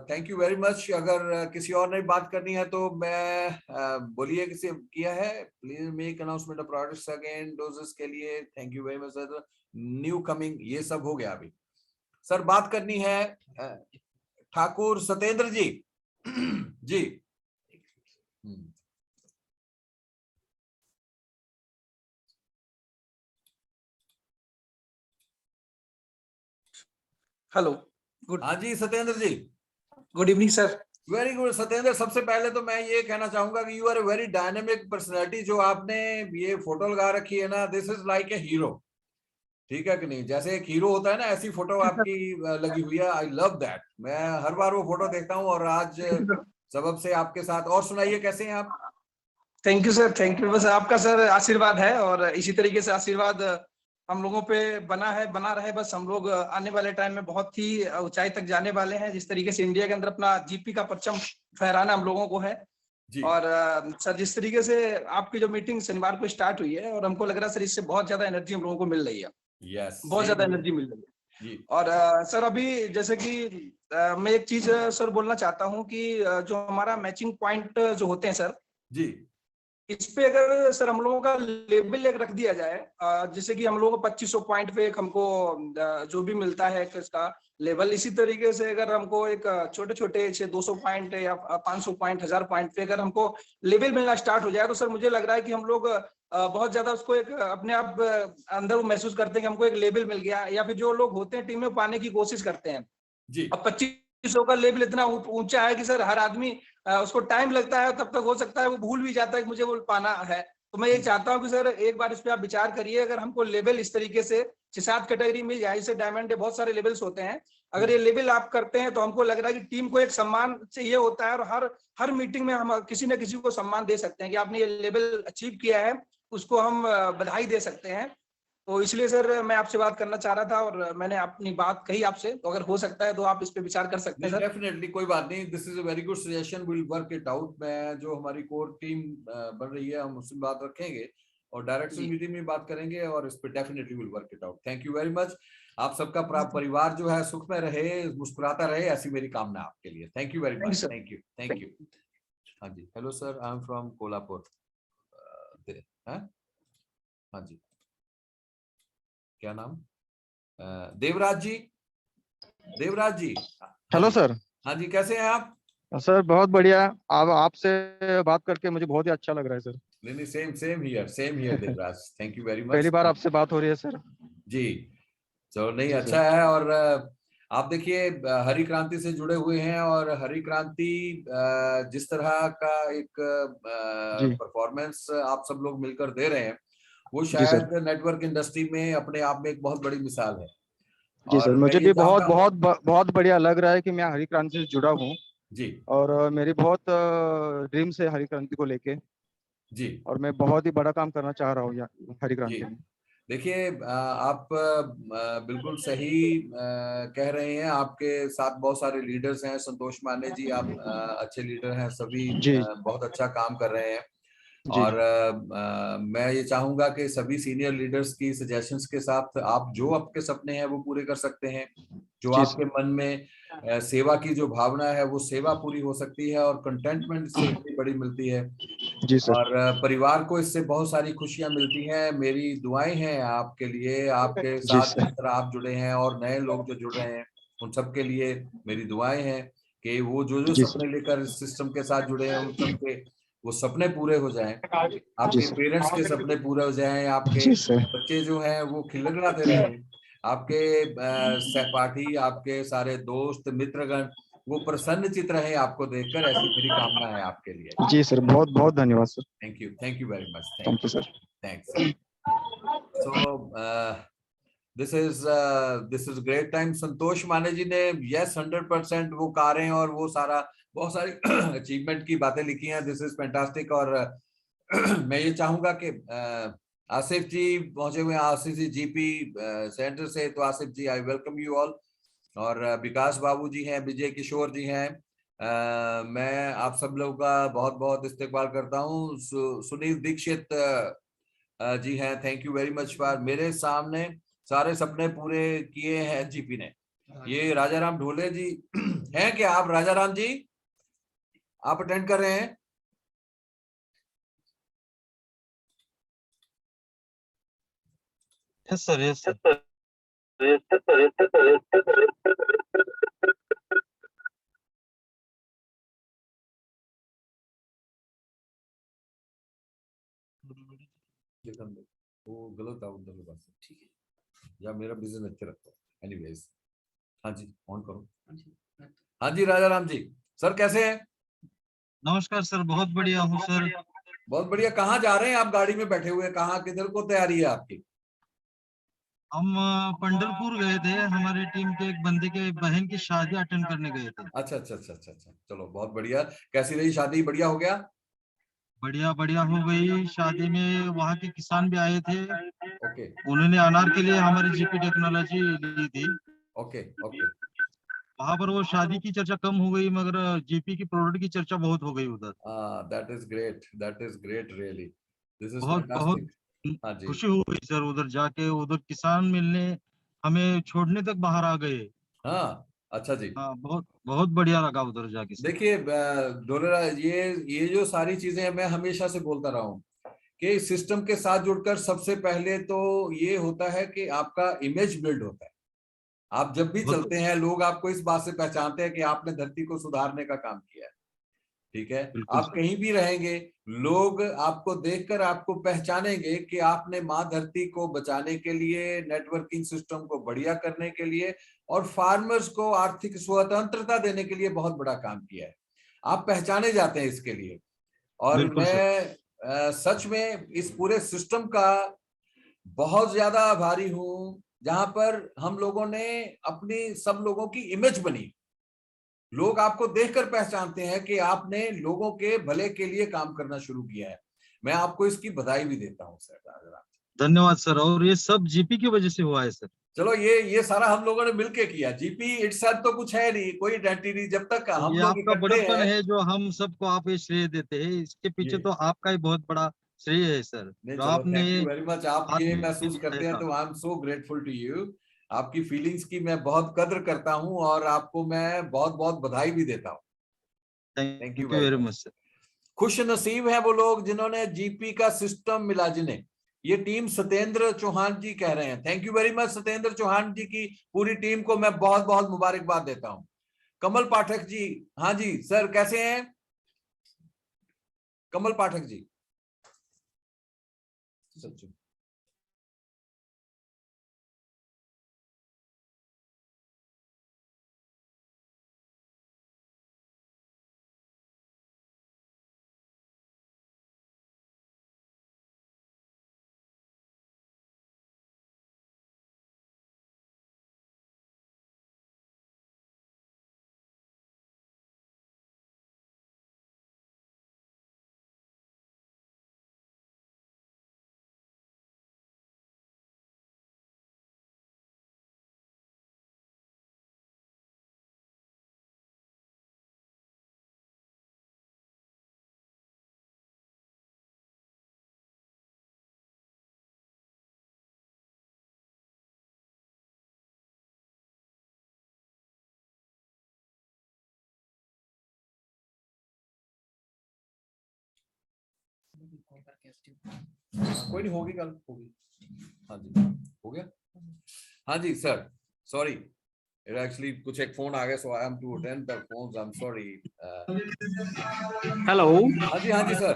thank you very much. अगर किसी और ने बात करनी है तो मैं बोलिए किसी किया है। Please make announcement of products again doses के लिए। Thank you very much sir. New coming ये सब हो गया अभी। सर बात करनी है ठाकुर सतेंद्र जी। जी हेलो गुड। हाँ जी Satendra ji, good evening sir. Very good Satendra. सबसे पहले तो मैं ये कहना चाहूंगा कि you are a very dynamic personality. जो आपने ये फोटो लगा रखी है ना, this is like a hero. ठीक है कि नहीं? जैसे एक हीरो होता है ना, ऐसी फोटो आपकी लगी हुई है। I love that. मैं हर बार वो फोटो देखता हूँ और आज सबब से आपके साथ। और सुनाइए कैसे हैं आप? Thank you sir, thank you. बस आपका सर आशीर्वाद है और इसी तरीके से आशीर्वाद हम लोगों पे बना है, बना रहे। बस हम लोग आने वाले टाइम में बहुत ही ऊंचाई तक जाने वाले हैं। जिस तरीके से इंडिया के अंदर अपना जीपी का परचम फहराना हम लोगों को है। और सर जिस तरीके से आपकी जो मीटिंग शनिवार को स्टार्ट हुई है, और हमको लग रहा है सर इससे बहुत ज्यादा एनर्जी हम लोगों को मिल रही है। बहुत ज्यादा एनर्जी मिल रही है। और सर अभी जैसे कि मैं एक चीज सर बोलना चाहता हूँ कि जो हमारा मैचिंग पॉइंट जो होते हैं सर जी, इस पे अगर सर हम लोगों का लेवल एक रख दिया जाए, जैसे कि हम लोगों को 2500 पॉइंट पे एक हमको जो भी मिलता है इसका लेवल, इसी तरीके से अगर हमको एक छोटे छोटे 200 पॉइंट या 500 पॉइंट 1000 पॉइंट पे अगर हमको लेवल मिलना स्टार्ट हो जाए, तो सर मुझे लग रहा है कि हम लोग बहुत ज्यादा उसको एक अपने आप अंदर महसूस करते हैं कि हमको एक लेवल मिल गया। या फिर जो लोग होते हैं टीम में पाने की कोशिश करते हैं जी। अब 2500 का लेवल इतना ऊंचा है कि सर हर आदमी उसको टाइम लगता है, तब तक हो सकता है वो भूल भी जाता है कि मुझे वो पाना है। तो मैं ये चाहता हूँ कि सर एक बार इस पे आप विचार करिए। अगर हमको लेवल इस तरीके से 6-7 कैटेगरी मिल जाए, जैसे डायमंड के बहुत सारे लेवल्स होते हैं, अगर ये लेवल आप करते हैं तो हमको लग रहा है कि टीम को एक सम्मान चाहिए होता है। और हर मीटिंग में हम किसी न किसी को सम्मान दे सकते हैं कि आपने ये लेवल अचीव किया है, उसको हम बधाई दे सकते हैं। तो इसलिए सर मैं आपसे बात करना चाह रहा था और मैंने अपनी बात कही आपसे। तो अगर हो सकता है तो आप इस पे विचार कर सकते हैं सर। डेफिनेटली, कोई बात नहीं। This is a very good suggestion, will work it out. मैं जो हमारी कोर टीम बन रही है हम उससे बात रखेंगे और डायरेक्शन मीटिंग में बात करेंगे और इस पे definitely will work it out. Thank you very much. आप सबका परिवार जो है सुख में रहे, मुस्कुराता रहे, ऐसी मेरी कामना आपके लिए। Thank you very much. Thank you, thank you. हाँ जी, hello sir, I am from Kolhapur. हाँ जी, क्या नाम? देवराज जी। Devraj ji, hello sir. हाँ जी, कैसे हैं आप? सर बहुत बढ़िया। अब आपसे बात करके मुझे बहुत ही अच्छा लग रहा है सर। नहीं, same here Devraj. Thank you very much. पहली बार आपसे बात हो रही है सर जी। चलो नहीं, जी अच्छा है। और आप देखिए हरी क्रांति से जुड़े हुए हैं और हरी क्रांति जिस तरह का एक परफॉर्मेंस आप सब लोग मिलकर दे रहे हैं, वो शायद नेटवर्क इंडस्ट्री में अपने आप में एक बहुत बड़ी मिसाल है। जी सर, मुझे भी बहुत बढ़िया लग रहा है कि मैं हरी क्रांति से जुड़ा हूँ जी। और मेरी बहुत ड्रीम्स है हरी क्रांति को लेके जी। और मैं बहुत ही बड़ा काम करना चाह रहा हूँ हरी क्रांति में। देखिए आप बिल्कुल सही कह रहे हैं। आपके साथ बहुत सारे लीडर्स हैं। संतोष माने जी, आप अच्छे लीडर हैं। सभी बहुत अच्छा काम कर रहे हैं। और मैं ये चाहूंगा कि सभी सीनियर लीडर्स की सजेशंस के साथ आप जो आपके सपने हैं वो पूरे कर सकते हैं। जो आपके मन में सेवा की जो भावना है वो सेवा पूरी हो सकती है और कंटेंटमेंट इससे इतनी बड़ी मिलती है। जी सर। और परिवार को इससे बहुत सारी खुशियां मिलती हैं। मेरी दुआएं हैं आपके लिए। आपके साथ जिस तरह आप जुड़े हैं और नए लोग जो जुड़ रहे हैं, उन सब के लिए मेरी दुआएं हैं कि वो जो सपने लेकर इस सिस्टम के साथ जुड़े हैं, उन सबके वो सपने पूरे हो जाएं। आपके पेरेंट्स के सपने पूरे हो जाएं। आपके बच्चे जो हैं वो खिलखिलाते रहें। आपके सहपाठी, आपके सारे दोस्त मित्रगण वो प्रसन्न चित रहे आपको देखकर, ऐसी मेरी कामना है आपके लिए। जी सर, बहुत बहुत धन्यवाद sir. Thank you very much. Thank you sir. Thanks. So this is great time. Santosh Mane ji ने यस 100% वो कारें और वो सारा बहुत सारी अचीवमेंट की बातें लिखी हैं। This is fantastic. और मैं ये चाहूंगा कि आसिफ जी पहुंचे हुए हैं, आसिफ जी जीपी सेंटर से। तो आसिफ जी, आई वेलकम यू ऑल। और विकास बाबू जी हैं, विजय किशोर जी हैं। मैं आप सब लोगों का बहुत बहुत इस्तेकबाल करता हूँ। सुनील दीक्षित जी हैं, thank you very much for. मेरे सामने सारे सपने पूरे किए हैं जीपी ने। ये राजा राम ढोले जी हैं क्या आप राजा राम जी? आप अटेंड कर रहे हैं? Yes sir, yes sir. वो गलत था उधर के पास, ठीक है, या मेरा बिजनेस अच्छे रखता है। एनीवेज, हाँ जी ऑन करो। हाँ जी राजा राम जी, सर कैसे हैं? नमस्कार सर, बहुत बढ़िया हूँ सर। बहुत बढ़िया। कहाँ जा रहे हैं आप? गाड़ी में बैठे हुए, कहाँ किधर को तैयारी है आपकी? हम पंढरपुर गए थे, हमारी टीम के एक बंदे के बहन की शादी अटेंड करने गए थे। अच्छा अच्छा अच्छा अच्छा अच्छा, चलो बहुत बढ़िया। कैसी रही शादी? बढ़िया हो गया? बढ़िया बढ़िया हो गई। शादी में वहाँ के किसान भी आए थे। ओके उन्होंने अनार के लिए हमारी जीपी टेक्नोलॉजी ली थी। Okay okay. वहाँ पर वो शादी की चर्चा कम हो गई, मगर जीपी की प्रोडक्ट की चर्चा बहुत हो गई उधर। That is great really, this is बहुत बहुत फैंटास्टिक। हाँ जी, खुशी हुई सर उधर जाके। उधर किसान मिलने हमें छोड़ने तक बाहर आ गए। हाँ अच्छा जी। हाँ, बहुत बहुत बढ़िया लगा उधर जाके सर। देखिए डोलेरा, ये जो सारी चीजें हैं, मैं हमेशा से बोलता रहा हूँ कि इस सिस्टम के साथ जुड़कर सबसे पहले तो ये होता है कि आपका इमेज बिल्ड होता है। आप जब भी बहुत चलते हैं, लोग आपको इस बात से पहचानते हैं कि आपने धरती को सुधारने का काम किया है। ठीक है, बिल्कुल आप कहीं भी रहेंगे, लोग आपको देखकर आपको पहचानेंगे कि आपने माँ धरती को बचाने के लिए, नेटवर्किंग सिस्टम को बढ़िया करने के लिए और फार्मर्स को आर्थिक स्वतंत्रता देने के लिए बहुत बड़ा काम किया है। आप पहचाने जाते हैं इसके लिए। और बिल्कुल सर। मैं सच में इस पूरे सिस्टम का बहुत ज्यादा आभारी हूं, जहां पर हम लोगों ने अपनी, सब लोगों की इमेज बनी। लोग आपको देखकर पहचानते हैं कि आपने लोगों के भले के लिए काम करना शुरू किया है। मैं आपको इसकी बधाई भी देता हूं सर। धन्यवाद सर। और ये सब जीपी की वजह से हुआ है सर। चलो ये सारा हम लोगों ने मिलके किया। जीपी इटसेल्फ तो कुछ है नहीं, कोई आइडेंटिटी, जब तक हम ये लोग आपका इकट्ठे बड़प्पन हैं। है जो हम सबको आप ये श्रेय देते हैं। इसके पीछे तो आपका ही बहुत बड़ा श्रेय है सर, नहीं जो चलो, आपने थैंक यू वेरी मच। आप ये आदमी महसूस करते हैं देखा। तो I am so grateful to you. आपकी फीलिंग्स की मैं बहुत कद्र करता हूं और आपको मैं बहुत बहुत बधाई भी देता हूं। Thank you very very much. Much sir. खुश नसीब है वो लोग जिन्होंने जीपी का सिस्टम मिला, जिन्हें ये टीम सत्येंद्र चौहान जी कह रहे हैं। Thank you very much Satyendra Chauhan ji की पूरी टीम को मैं बहुत बहुत मुबारकबाद देता हूं। कमल पाठक जी, हाँ जी सर कैसे हैं? कमल पाठक जी, सच कोई नहीं, होगी कल होगी। हाँ जी हो गया। हाँ जी सर, सॉरी एक्चुअली कुछ एक फोन आ गया, so I am to attend the phones, I am sorry. Hello. हाँ जी सर।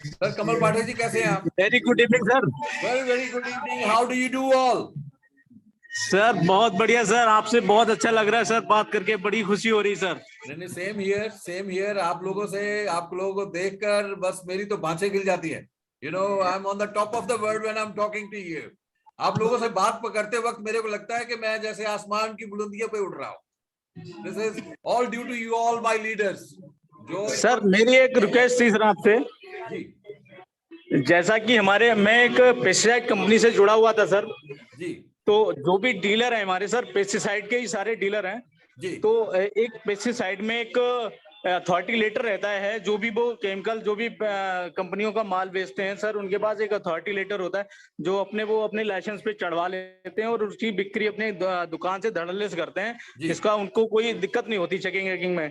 सर कमल पाठक जी कैसे हैं आप? Very good evening sir. Very good evening, how do you do all? Sir बहुत बढ़िया सर, आपसे बहुत अच्छा लग रहा है सर, बात करके बड़ी खुशी हो रही सर। नहीं सेम हियर। आप लोगों को देखकर बस मेरी तो बाँछें गिल जाती है। You know I am on the top of the world when I am talking to you. आप लोगों से बात करते वक्त मेरे को लगता है कि मैं जैसे आसमान की बुलंदियों पे उड़ रहा हूँ। This is all due to you all my leaders. जो सर मेरी एक रिक्वेस्ट थी सर आपसे जी, जैसा कि मैं एक पेस्टिसाइड कंपनी से जुड़ा हुआ था सर जी, तो जो भी डीलर है हमारे सर पेस्टिसाइड के ही सारे डीलर हैं जी, तो एक पेस्टिसाइड में एक अथॉरिटी लेटर रहता है, जो भी वो केमिकल जो भी कंपनियों का माल बेचते हैं सर, उनके पास एक अथॉरिटी लेटर होता है जो वो अपने लाइसेंस पे चढ़वा लेते हैं और उसकी बिक्री अपने दुकान से धड़ल्ले से करते हैं, जिसका उनको कोई दिक्कत नहीं होती चेकिंग वेकिंग में।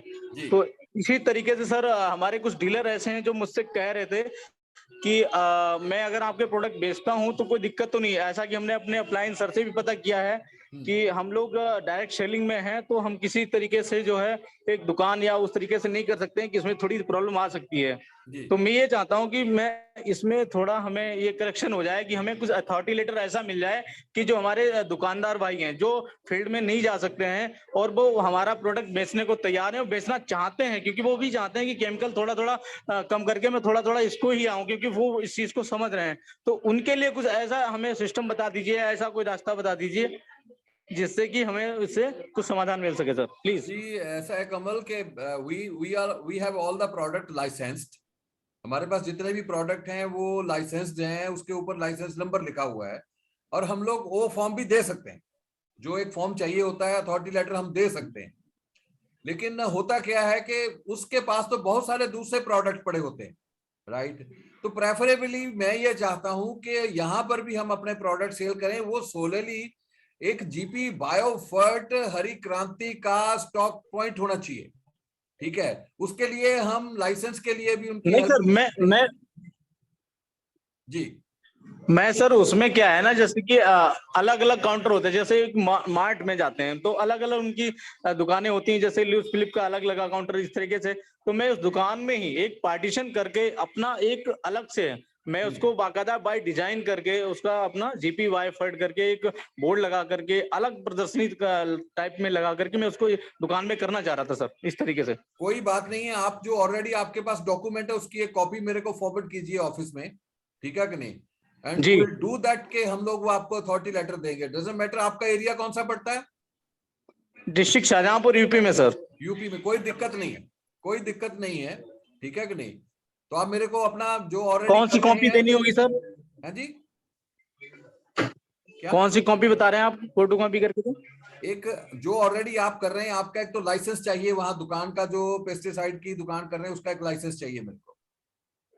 तो इसी तरीके से सर हमारे कुछ डीलर ऐसे हैं जो मुझसे कह रहे थे कि मैं अगर आपके प्रोडक्ट बेचता हूं तो कोई दिक्कत तो नहीं है। ऐसा कि हमने अपने अप्लायंस सर से भी पता किया है कि हम लोग डायरेक्ट सेलिंग में हैं, तो हम किसी तरीके से जो है एक दुकान या उस तरीके से नहीं कर सकते हैं कि इसमें थोड़ी प्रॉब्लम आ सकती है। तो मैं ये चाहता हूं कि मैं इसमें थोड़ा हमें ये करेक्शन हो जाए कि हमें कुछ अथॉरिटी लेटर ऐसा मिल जाए कि जो हमारे दुकानदार भाई हैं जो फील्ड में नहीं जा सकते हैं और वो हमारा प्रोडक्ट बेचने को तैयार है, बेचना चाहते हैं, क्योंकि वो भी चाहते हैं कि केमिकल थोड़ा थोड़ा कम करके मैं थोड़ा थोड़ा इसको ही आऊं, क्योंकि वो इस चीज को समझ रहे हैं। तो उनके लिए कुछ ऐसा हमें सिस्टम बता दीजिए, ऐसा कोई रास्ता बता दीजिए जिससे कि हमें इससे कुछ समाधान मिल सके सर, प्लीज। जी ऐसा है कमल के we have all the product licensed. हमारे पास जितने भी प्रोडक्ट हैं वो लाइसेंस्ड हैं, उसके ऊपर लाइसेंस नंबर लिखा हुआ है और हम लोग वो फॉर्म भी दे सकते हैं। जो एक फॉर्म चाहिए होता है अथॉरिटी लेटर हम दे सकते हैं, लेकिन होता क्या है कि उसके पास तो बहुत सारे दूसरे प्रोडक्ट पड़े होते हैं, राइट। तो प्रेफरेबली मैं ये चाहता हूं कि यहाँ पर भी हम अपने प्रोडक्ट सेल करें, वो सोलेली एक जीपी बायोफर्ट हरी क्रांति का स्टॉक पॉइंट होना चाहिए, ठीक है। उसके लिए हम लाइसेंस के लिए भी उनकी नहीं सर, मैं सर उसमें क्या है ना, जैसे कि अलग अलग काउंटर होते हैं, जैसे एक मार्ट में जाते हैं तो अलग अलग उनकी दुकानें होती हैं, जैसे ल्यूस फिलिप का अलग लगा काउंटर, इस तरीके से। तो मैं उस दुकान में ही एक पार्टीशन करके अपना एक अलग से मैं उसको बाकायदा बाय डिजाइन करके उसका अपना जीपी वाई फर्ड करके एक बोर्ड लगा करके अलग प्रदर्शनी टाइप में लगा करके मैं उसको दुकान में करना चाह रहा था सर, इस तरीके से। कोई बात नहीं है, आप जो ऑलरेडी आपके पास डॉक्यूमेंट है उसकी एक कॉपी मेरे को फॉरवर्ड कीजिए ऑफिस में, ठीक है कि नहीं। And we will do that के हम लोग वो आपको अथॉरिटी लेटर देंगे। डजंट मैटर आपका एरिया कौन सा पड़ता है। डिस्ट्रिक्ट शाहजहांपुर यूपी में सर। यूपी में कोई दिक्कत नहीं है, कोई दिक्कत नहीं है, ठीक है कि नहीं। तो आप मेरे को अपना जो ऑलरेडी कौन सी कॉपी देनी होगी सर। हाँ जी क्या? कौन सी कॉपी बता रहे हैं आप, फोटो कॉपी करके दो। एक जो ऑलरेडी आप कर रहे हैं, आपका एक तो लाइसेंस चाहिए, वहां दुकान का जो पेस्टिसाइड की दुकान कर रहे हैं उसका एक लाइसेंस चाहिए मेरे को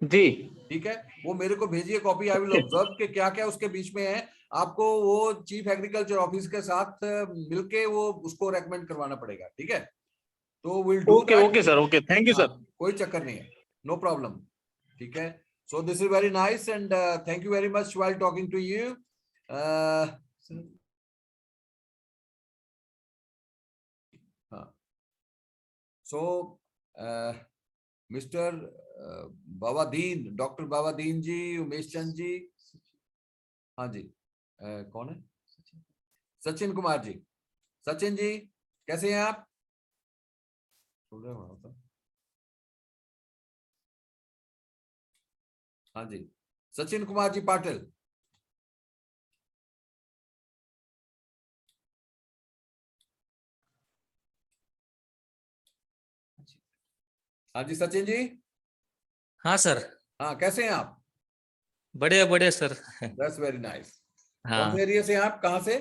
जी, ठीक है। वो मेरे को भेजिए कॉपी, आई विल ऑब्जर्व के क्या क्या उसके बीच में है। आपको वो चीफ एग्रीकल्चर ऑफिस के साथ मिलके वो उसको रेकमेंड करवाना पड़ेगा, ठीक है। तो will do okay okay sir, okay, thank you sir. कोई चक्कर नहीं है, नो प्रॉब्लम, ठीक है। So this is very nice and thank you very much while talking to you. So mister Babadin, doctor Babadin ji, Umesh Chand ji, हाँ जी, कौन है, सचिन कुमार जी। सचिन जी कैसे हैं आप। हाँ जी, सचिन कुमार जी पाटिल। हाँ जी सचिन जी। हाँ सर। हाँ कैसे हैं आप। बढ़िया बढ़िया सर। That's very nice. हाँ। कौन से एरिया से हैं आप, कहाँ से।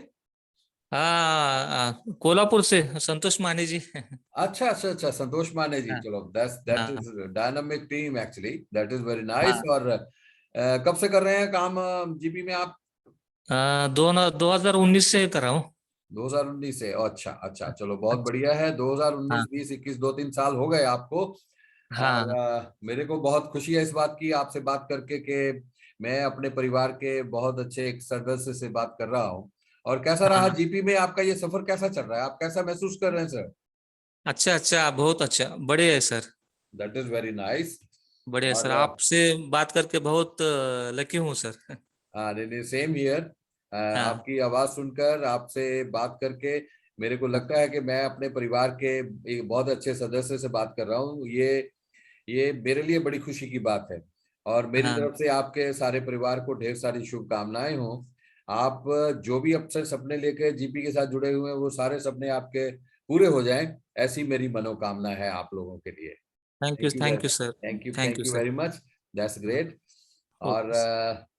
कोल्हापुर से संतोष माने जी। अच्छा अच्छा अच्छा, संतोष माने जी। चलो that is dynamic team actually, that is very nice. और कब से कर रहे हैं काम जीपी में आप। 2019 से कर रहा हूँ। 2019 से, अच्छा अच्छा, चलो बहुत बढ़िया है। 2019 20 21 2-3 साल हो गए आपको। हाँ। और मेरे को बहुत खुशी है इस बात की आपसे बात करके कि मैं अपने परिवार के बहुत अच्छे एक सदस्य से बात कर रहा हूँ। और कैसा रहा जीपी में आपका ये सफर, कैसा चल रहा है, आप कैसा महसूस कर रहे हैं सर। अच्छा अच्छा, बहुत अच्छा, बढ़िया है sir. That is very nice. बढ़िया सर, आपसे बात करके बहुत लकी हूँ सर। हाँ नहीं, सेम हियर। आपकी आवाज सुनकर, आपसे बात करके मेरे को लगता है कि मैं अपने परिवार के एक बहुत अच्छे सदस्य से बात कर रहा हूँ। ये मेरे लिए बड़ी खुशी की बात है। और मेरी तरफ से आपके सारे परिवार को ढेर सारी शुभकामनाएं हो। आप जो भी अपने सपने लेकर जीपी के साथ जुड़े हुए हैं वो सारे सपने आपके पूरे हो जाएं, ऐसी मेरी मनोकामना है आप लोगों के लिए। Thank you sir. Thank you very much, that's great. और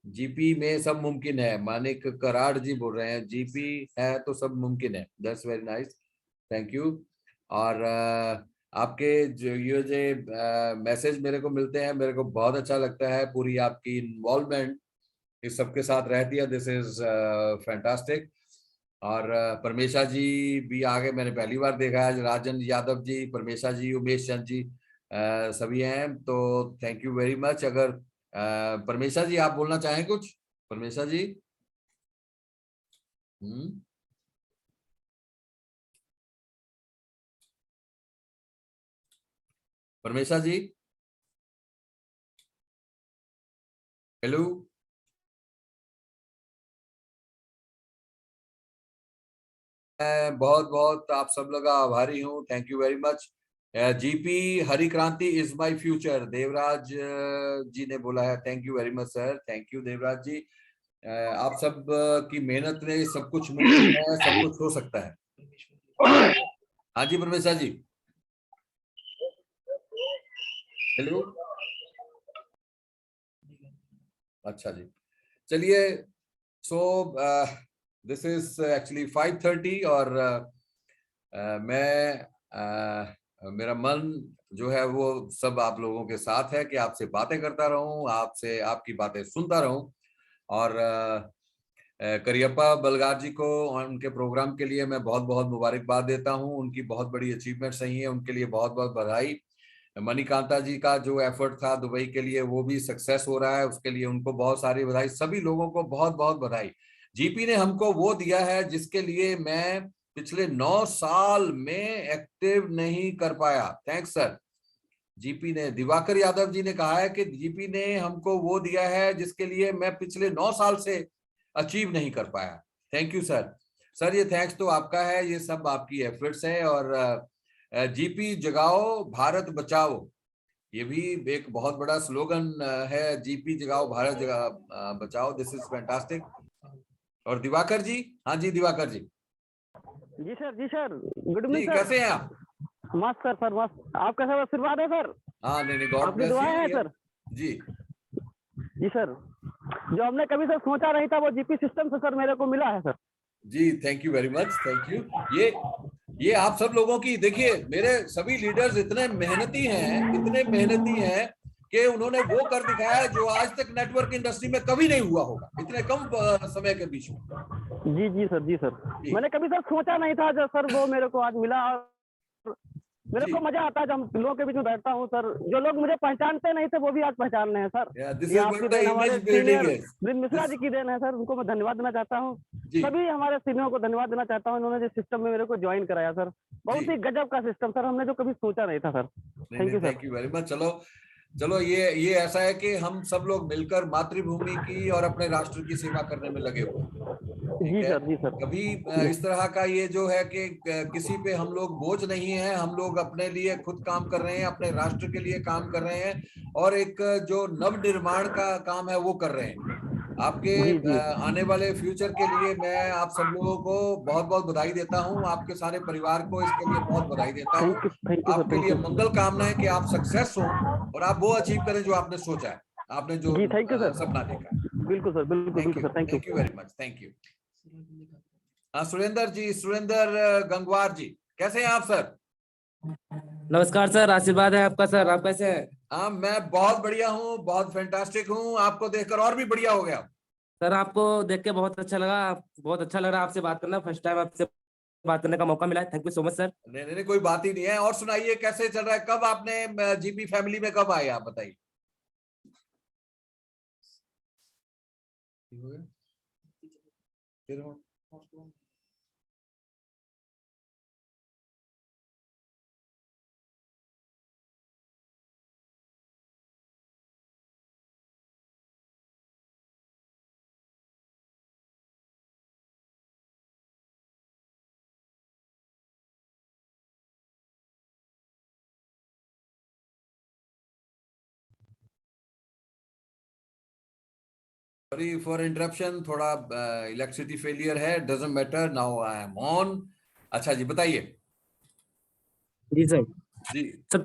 जीपी में सब मुमकिन है, मानिक कराड़ जी बोल रहे हैं जीपी है तो सब मुमकिन है। That's very nice, thank you. और आपके जो ये मैसेज मेरे को मिलते हैं, मेरे को बहुत अच्छा लगता है। पूरी आपकी इन्वॉल्वमेंट इस सबके साथ रहती है। This is fantastic. और परमेशा जी भी आगे, मैंने पहली बार देखा है। राजन यादव जी, परमेशा जी, उमेश चंद जी सभी हैं, तो थैंक यू वेरी मच। अगर परमेशा जी आप बोलना चाहें कुछ? परमेशा जी। परमेशा जी, हेलो। मैं बहुत बहुत आप सब लोग का आभारी हूँ। Thank you very much. GP Hari Kranti is my future, Devraj ji ने बोला है। Thank you very much sir, thank you Devraj ji. आप सब की मेहनत ने सब कुछ मुमकिन है, सब कुछ हो सकता है। हाँ जी परमेश्वर जी, हेलो। अच्छा जी, चलिए। सो दिस इज एक्चुअली 5:30 और मेरा मन जो है वो सब आप लोगों के साथ है कि आपसे बातें करता रहूं, आपसे आपकी बातें सुनता रहूं। और करियप्पा बलगार जी को उनके प्रोग्राम के लिए मैं बहुत बहुत मुबारकबाद देता हूं। उनकी बहुत बड़ी अचीवमेंट्स रही है, उनके लिए बहुत बहुत बधाई। मणिकांता जी का जो एफर्ट था दुबई के लिए, वो भी सक्सेस हो रहा है, उसके लिए उनको बहुत सारी बधाई। सभी लोगों को बहुत बहुत बधाई। जीपी ने हमको वो दिया है जिसके लिए मैं पिछले 9 साल में एक्टिव नहीं कर पाया। Thanks sir. जीपी ने, दिवाकर यादव जी ने कहा है कि जीपी ने हमको वो दिया है जिसके लिए मैं पिछले 9 साल से अचीव नहीं कर पाया। Thank you sir. सर ये थैंक्स तो आपका है, ये सब आपकी एफर्ट्स है। और जीपी जगाओ भारत बचाओ, ये भी एक बहुत बड़ा स्लोगन है। जीपी जगाओ भारत बचाओ, दिस इज फैंटास्टिक। और दिवाकर जी, हाँ जी दिवाकर जी। जी सर गुड जी, इवनिंग सर। कैसे हैं आप? मस्त सर मस्त। आपका सब आशीर्वाद है सर। हाँ नहीं गॉड आपकी ब्लेस दुआएं हैं यू सर। जी। जी सर, जो हमने कभी सर सोचा नहीं था वो जीपी सिस्टम से सर मेरे को मिला है sir. Ji thank you very much, thank you. ये आप सब लोगों की, देखिए मेरे सभी लीडर्स इतने मेहनती हैं कि उन्होंने वो कर दिखाया जो आज तक नेटवर्क इंडस्ट्री में कभी नहीं हुआ होगा, इतने कम समय के बीच में। जी सर मैंने कभी सर सोचा नहीं था जो सर वो मेरे को आज मिला। और मेरे को मजा आता है जब हम लोगों के बीच में बैठता हूँ सर। जो लोग मुझे पहचानते नहीं थे वो भी आज पहचान रहे हैं सर। ये आपकी देन, हमारे सीनियर वृंद मिश्रा जी की देन है सर, उनको मैं धन्यवाद देना चाहता हूँ। सभी हमारे सीनियर को धन्यवाद देना चाहता हूँ, इन्होंने जो सिस्टम में मेरे को ज्वाइन कराया सर। बहुत ही गजब का सिस्टम सर, हमने जो कभी सोचा नहीं था sir. Thank you sir. Thank you very much. चलो ये ऐसा है कि हम सब लोग मिलकर मातृभूमि की और अपने राष्ट्र की सेवा करने में लगे हुए। जी सर। कभी इस तरह का ये जो है कि किसी पे हम लोग बोझ नहीं है, हम लोग अपने लिए खुद काम कर रहे हैं, अपने राष्ट्र के लिए काम कर रहे हैं और एक जो नव निर्माण का काम है वो कर रहे हैं। आपके आने वाले फ्यूचर के लिए मैं आप सब लोगों को बहुत बहुत बधाई देता हूं। आपके सारे परिवार को इसके लिए बहुत बधाई देता हूं। आपके लिए मंगल कामनाएं कि आप सक्सेस हो और आप वो अचीव करें जो आपने सोचा है, आपने जो सपना देखा है। बिल्कुल सर, बिल्कुल sir. Thank you very much, thank you. हाँ सुरेंद्र जी, सुरेंद्र गंगवार जी, कैसे हैं आप सर? नमस्कार सर, आशीर्वाद है आपका सर। आप कैसे हैं? हाँ मैं बहुत बढ़िया हूँ, बहुत फैंटास्टिक हूँ। आपको देखकर और भी बढ़िया हो गया सर। आपको देख के बहुत अच्छा लगा, बहुत अच्छा लग रहा है आपसे बात करना। फर्स्ट टाइम आपसे बात करने का मौका मिला है। Thank you so much sir. नहीं कोई बात ही नहीं है। और सुनाइए कैसे चल रहा है? कब आपने जीपी फैमिली में कब आए आप बताइए? सॉरी फॉर इंटरप्शन, थोड़ा इलेक्ट्रिसिटी फेलियर है। Doesn't matter, now I am on. अच्छा जी बताइए। जी सर, सर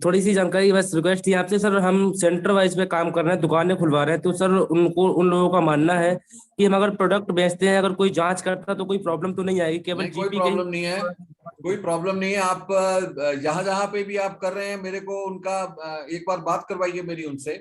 थोड़ी सी जानकारी बस रिक्वेस्ट थी आपसे सर। हम सेंटर वाइज पे काम कर रहे हैं, दुकानें खुलवा रहे हैं, तो सर उन लोगों का मानना है कि हम अगर प्रोडक्ट बेचते हैं, अगर कोई जांच करता है तो कोई प्रॉब्लम तो नहीं आएगी? केवल कोई प्रॉब्लम नहीं है, कोई प्रॉब्लम नहीं है। आप जहां जहां पे भी आप कर रहे हैं, मेरे को उनका एक बार बात करवाइए मेरी उनसे,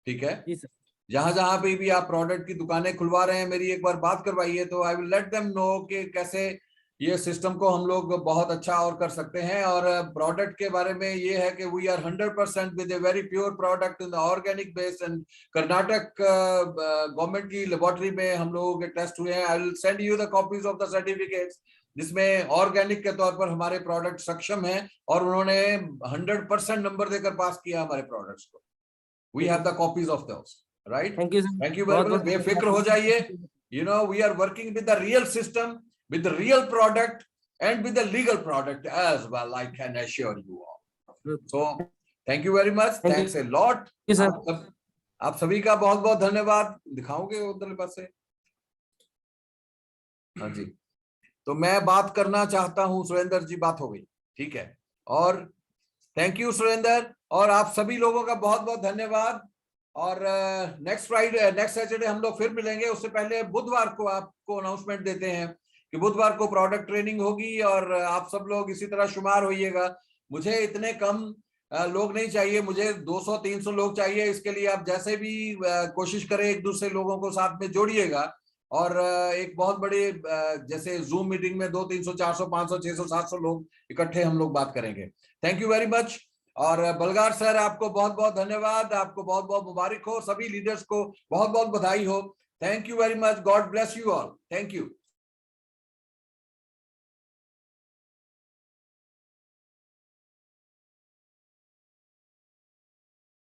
ठीक है? जी सर। जहां जहां पे भी आप प्रोडक्ट की दुकानें खुलवा रहे हैं, मेरी एक बार बात करवाइए, तो I will let them know कि कैसे ये सिस्टम को हम लोग बहुत अच्छा और कर सकते हैं। और प्रोडक्ट के बारे में ये है कि we are 100% with a very pure product in the organic base, and Karnataka government की लेबोरेटरी में हम लोगों के टेस्ट हुए हैं। I will send you the copies of the certificates, जिसमें ऑर्गेनिक के तौर पर हमारे प्रोडक्ट सक्षम हैं और उन्होंने 100% नंबर देकर पास किया हमारे प्रोडक्ट्स को। We have the copies of those, right? Thank you thank you very much. बेफिक्र हो जाइए, you know we are working with the real system, with the real product and with the legal product as well, I can assure you all. So thank you very much, thanks a lot. आप सभी का बहुत बहुत धन्यवाद। दिखाओगे उधर पास से? हाँ जी, तो मैं बात करना चाहता हूं, सुरेंद्र जी बात हो गई, ठीक है? और थैंक यू सुरेंद्र, और आप सभी लोगों का बहुत बहुत धन्यवाद। और नेक्स्ट फ्राइडे, नेक्स्ट सैटरडे हम लोग फिर मिलेंगे। उससे पहले बुधवार को आपको अनाउंसमेंट देते हैं कि बुधवार को प्रोडक्ट ट्रेनिंग होगी, और आप सब लोग इसी तरह शुमार होइएगा। मुझे इतने कम लोग नहीं चाहिए, मुझे 200-300 लोग चाहिए। इसके लिए आप जैसे भी कोशिश करें, एक दूसरे लोगों को साथ में जोड़िएगा, और एक बहुत बड़े जैसे जूम मीटिंग में 200, 300, 400, 500, 600, 700 लोग इकट्ठे हम लोग बात करेंगे। Thank you very much. और बलगार सर, आपको बहुत बहुत धन्यवाद, आपको बहुत बहुत मुबारक हो, सभी लीडर्स को बहुत बहुत बधाई हो। Thank you very much, God bless you all, thank you.